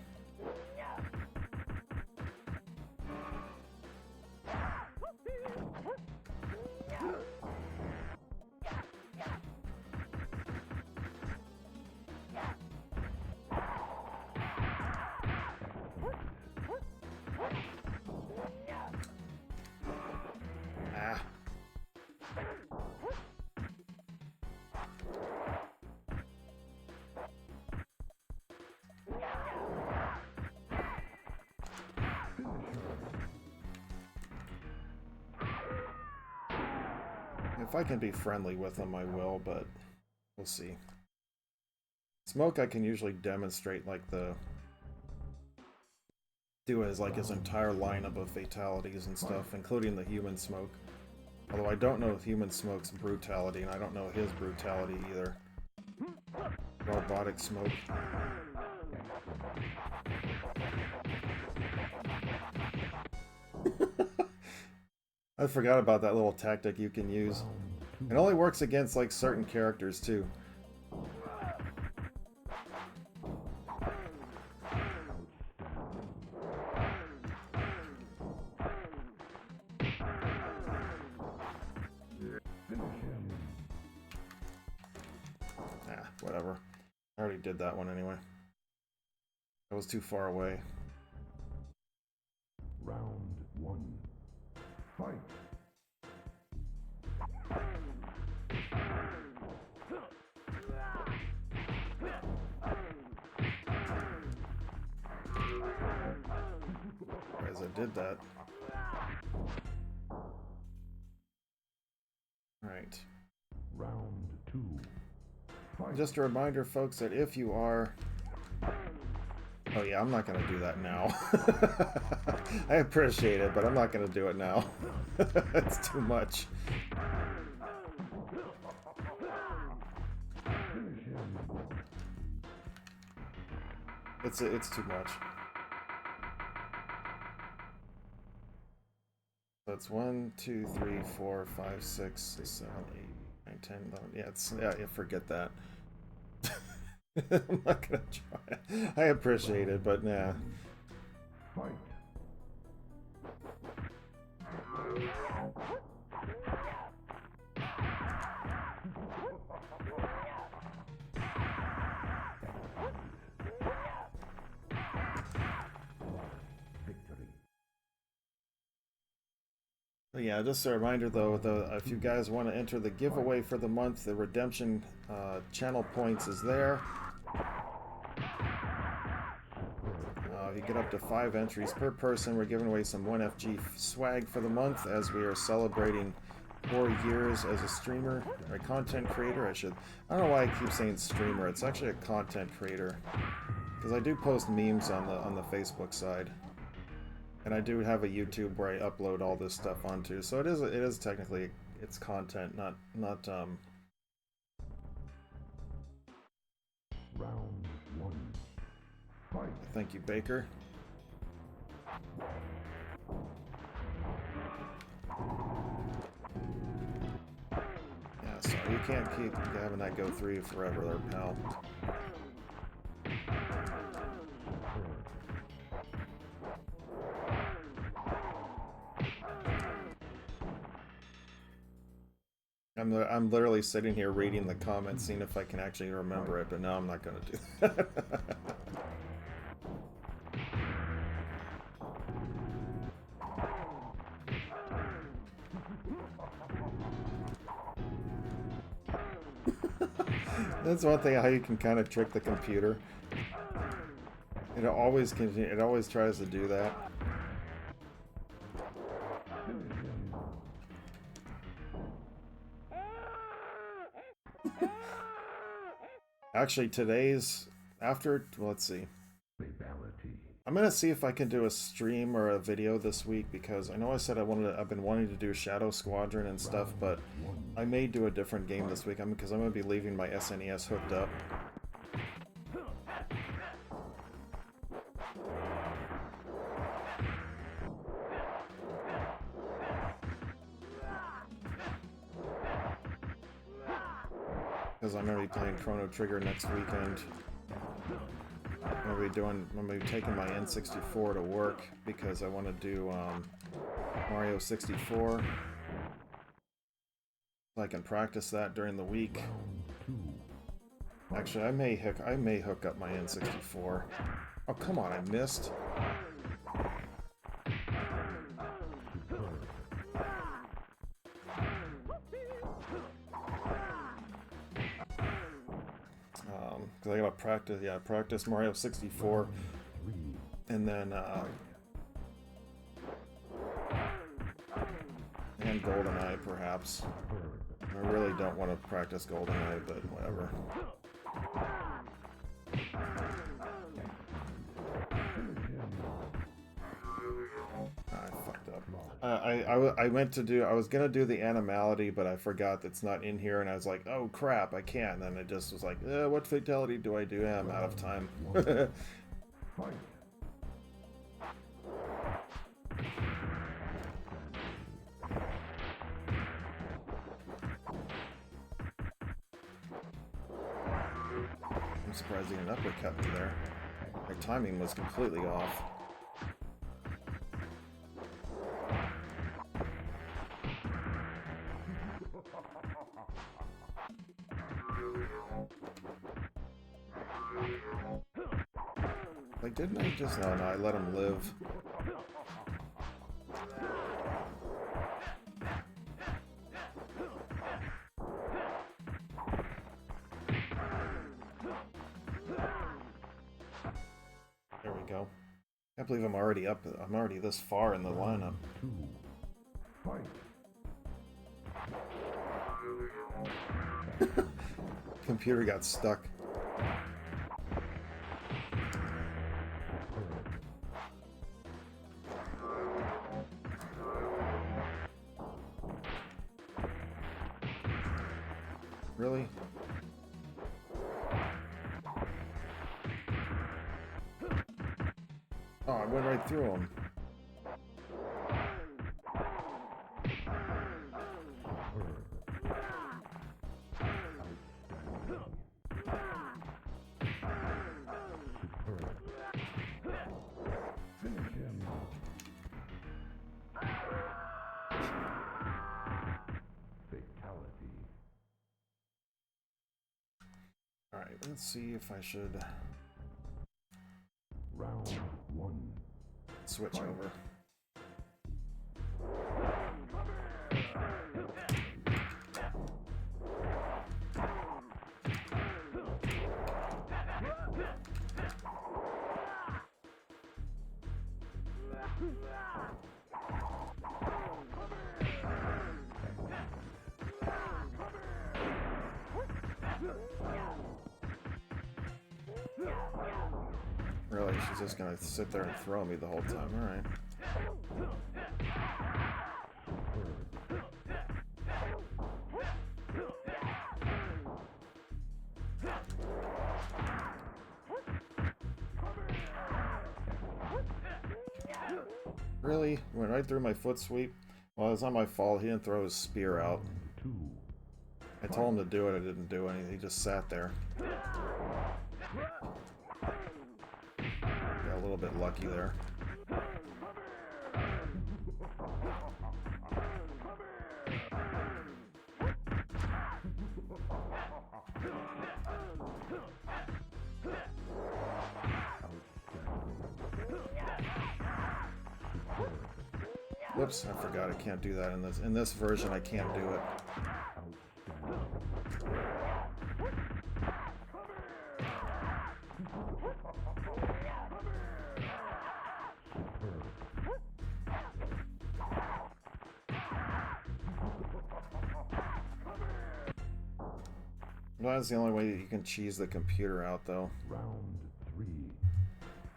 If I can be friendly with him, I will, but we'll see. Smoke, I can usually demonstrate like do his entire lineup of fatalities and stuff, including the human smoke. Although I don't know human smoke's brutality, and I don't know his brutality either. Robotic smoke. I forgot about that little tactic you can use. It only works against like certain characters too. Whatever. I already did that one anyway. That was too far away. Round 1. Fight. As I did that. Alright. Round 2. Fight. Just a reminder, folks, that if you are... Oh yeah, I'm not going to do that now. I appreciate it, but I'm not going to do it now. It's too much. It's too much. So it's 1, 2, 3, 4, 5, 6, 7, 8, 9, 10, 11. Yeah, forget that. I'm not gonna try. I appreciate it, but nah. Fight. Yeah, just a reminder though, if you guys want to enter the giveaway for the month, the redemption channel points is there. If you get up to 5 entries per person, we're giving away some 1FG swag for the month as we are celebrating 4 years as a streamer, or a content creator. I don't know why I keep saying streamer. It's actually a content creator, because I do post memes on the Facebook side. And I do have a YouTube where I upload all this stuff onto, so it is technically it's content, not Round 1. Fight. Thank you, Baker. Yeah, sorry, you can't keep having that go through you forever there, pal. I'm literally sitting here reading the comments, seeing if I can actually remember it, but no, I'm not going to do that. That's one thing, how you can kind of trick the computer. It always tries to do that. Actually, today's after. Let's see. Fatality. I'm gonna see if I can do a stream or a video this week, because I know I said I've been wanting to do Shadow Squadron and stuff, but I may do a different game this week. Because I'm gonna be leaving my SNES hooked up. Because I'm gonna be playing Chrono Trigger next weekend. I'm gonna be taking my N64 to work because I want to do Mario 64. So I can practice that during the week. Actually, I may hook up my N64. Oh, come on, I missed. Because I gotta practice Mario 64, and then and GoldenEye perhaps. I really don't want to practice GoldenEye, but whatever. I fucked up. I went to do. I was gonna do the animality, but I forgot that's not in here, and I was like, "Oh crap, I can't." And then it just was like, "What fatality do I do?" I'm out of time. Fight. I'm surprised he didn't uppercut me there. My timing was completely off. Like, didn't I just... Oh, no, I let him live. There we go. Can't believe I'm already up. I'm already this far in the lineup. 2. Fight. Computer got stuck. Really? Oh, I went right through him. Finish him. Fatality. Alright, let's see if I should Round 1. switch over. Really, she's just gonna sit there and throw me the whole time. Alright. Really? Went right through my foot sweep? Well, it's not my fault. He didn't throw his spear out. 2. I told him to do it. I didn't do anything. He just sat there. Got a little bit lucky there. Whoops, I forgot I can't do that in this. In this version, I can't do it. Well, that's the only way that you can cheese the computer out, though. Round 3.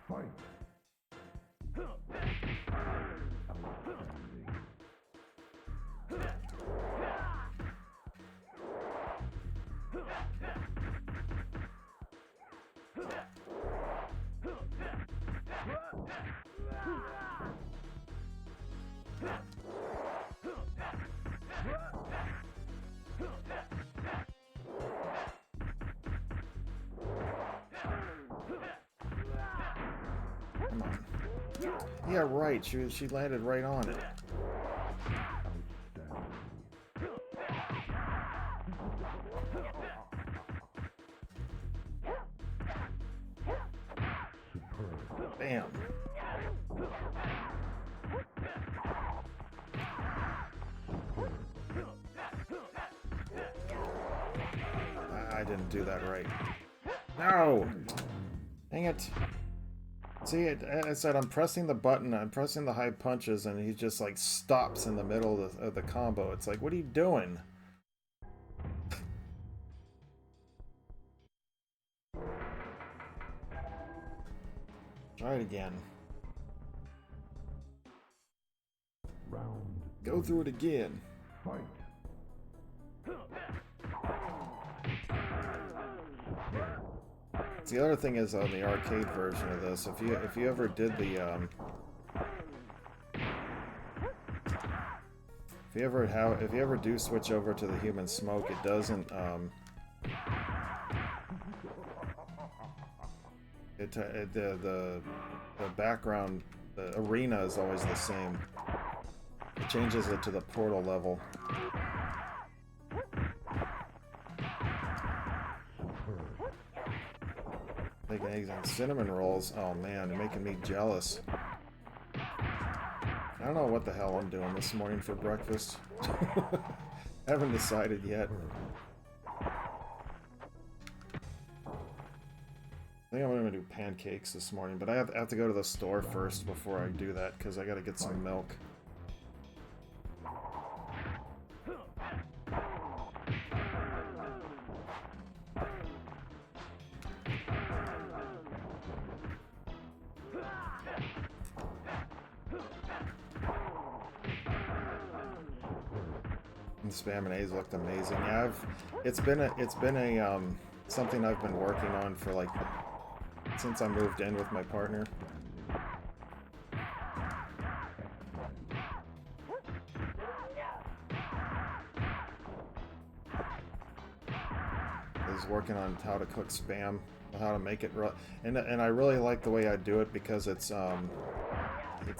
Fight. Come on. Yeah, right. She landed right on it. Bam. I didn't do that right. No! Dang it. See, I said I'm pressing the button, I'm pressing the high punches, and he just like stops in the middle of the combo. It's like, what are you doing? Try it again. Round. Go through it again. Fight. The other thing is on the arcade version of this, if you ever did the if you ever do switch over to the human smoke, it doesn't the background, the arena is always the same. It changes it to the portal level. Making eggs and cinnamon rolls. Oh man, they're making me jealous. I don't know what the hell I'm doing this morning for breakfast. Haven't decided yet. I think I'm gonna do pancakes this morning, but I have to go to the store first before I do that because I gotta get some milk. And spam and A's looked amazing. Yeah, it's been a something I've been working on for like since I moved in with my partner. I was working on how to cook spam, how to make it and I really like the way I do it because it's a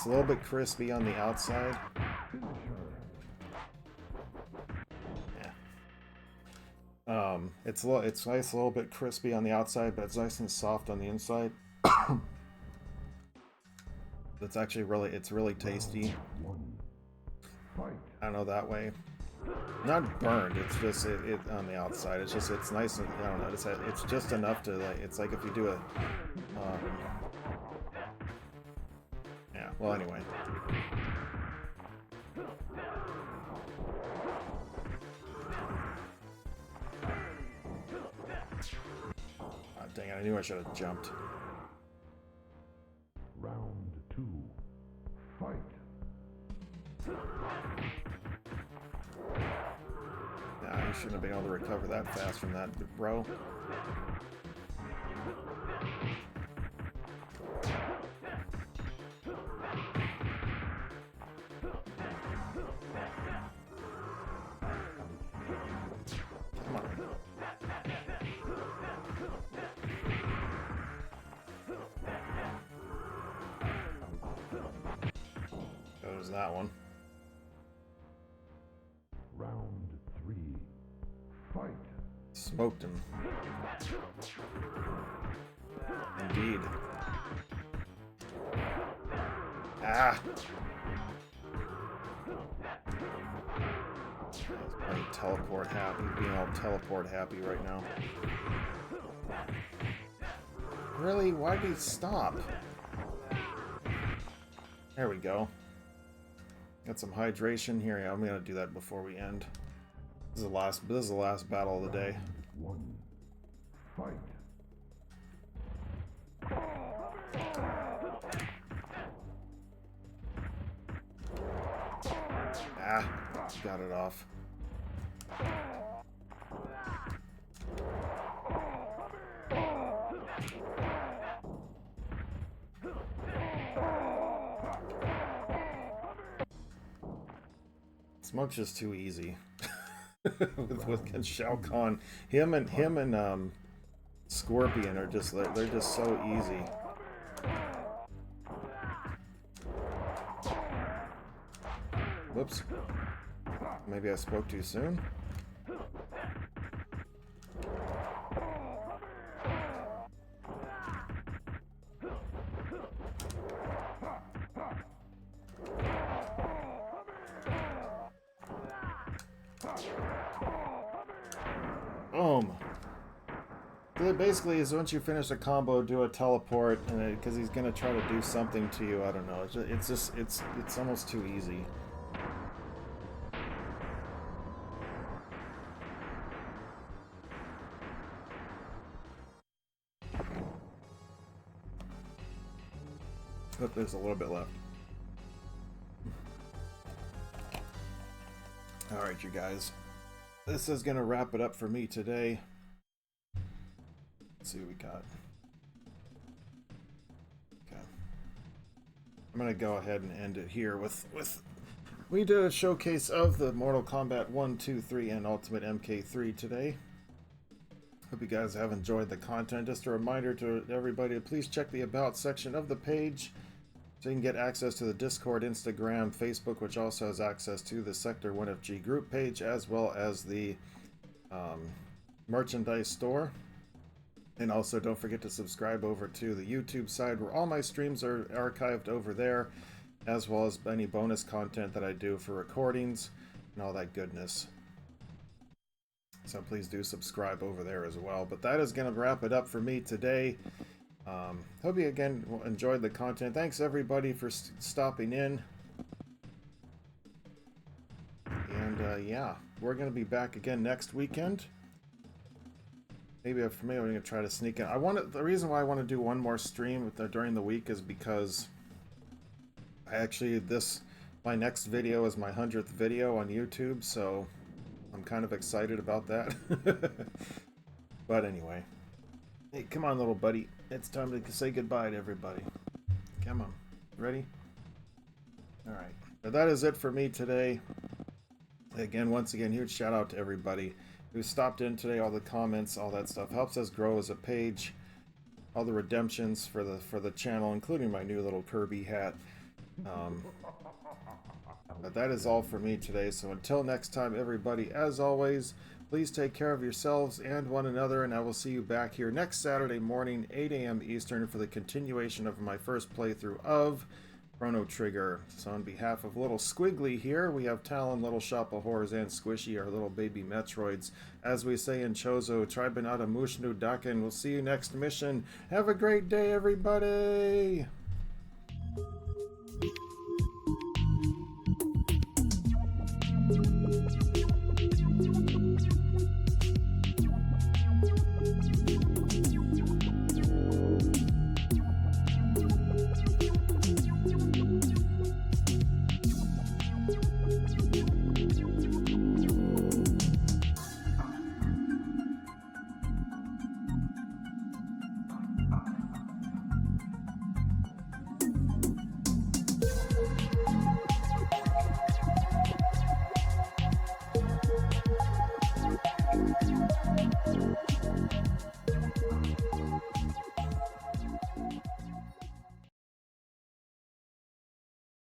little bit crispy on the outside. It's nice, a little bit crispy on the outside, but it's nice and soft on the inside. It's actually really tasty. I don't know, that way. Not burned. It's just it on the outside. It's nice and I don't know. It's just enough to like. It's like if you do a. Yeah. Well, anyway. Dang it, I knew I should have jumped. Round 2. Fight. Nah, you shouldn't have been able to recover that fast from that, bro. Come on. There's that one. Round 3. Fight. Smoked him. Indeed. Ah! Being teleport happy, being all teleport happy right now. Really? Why did he stop? There we go. Got some hydration here. Yeah, I'm gonna do that before we end. This is the last battle of the day. 1. Fight. Ah, got it off. Smoke's just too easy. with Shao Kahn. Him and Scorpion are just they're just so easy. Whoops. Maybe I spoke too soon? Boom. It basically is once you finish a combo, do a teleport, and because he's gonna try to do something to you. I don't know. It's almost too easy. But there's a little bit left. Alright, you guys. This is going to wrap it up for me today. Let's see what we got. Okay. I'm going to go ahead and end it here with we did a showcase of the Mortal Kombat 1, 2, 3, and Ultimate MK3 today. Hope you guys have enjoyed the content. Just a reminder to everybody to please check the About section of the page so you can get access to the Discord, Instagram, Facebook, which also has access to the Sector 1FG group page, as well as the merchandise store. And also don't forget to subscribe over to the YouTube side where all my streams are archived over there, as well as any bonus content that I do for recordings and all that goodness. So please do subscribe over there as well. But that is going to wrap it up for me today. Hope you again enjoyed the content. Thanks everybody for stopping in. And yeah, we're going to be back again next weekend. Maybe I'm going to try to sneak in. The reason why I want to do one more stream during the week is because my next video is my 100th video on YouTube, so I'm kind of excited about that. But anyway. Hey, come on, little buddy. It's time to say goodbye to everybody. Come on. Ready? Alright. That is it for me today. Again, once again, huge shout out to everybody who stopped in today. All the comments, all that stuff helps us grow as a page. All the redemptions for the channel, including my new little Kirby hat. But that is all for me today. So until next time, everybody, as always, please take care of yourselves and one another, and I will see you back here next Saturday morning, 8 a.m. Eastern, for the continuation of my first playthrough of Chrono Trigger. So on behalf of Little Squiggly here, we have Talon, Little Shop of Horrors, and Squishy, our little baby Metroids. As we say in Chozo, Tribenata Mushnu Daken. We'll see you next mission. Have a great day, everybody!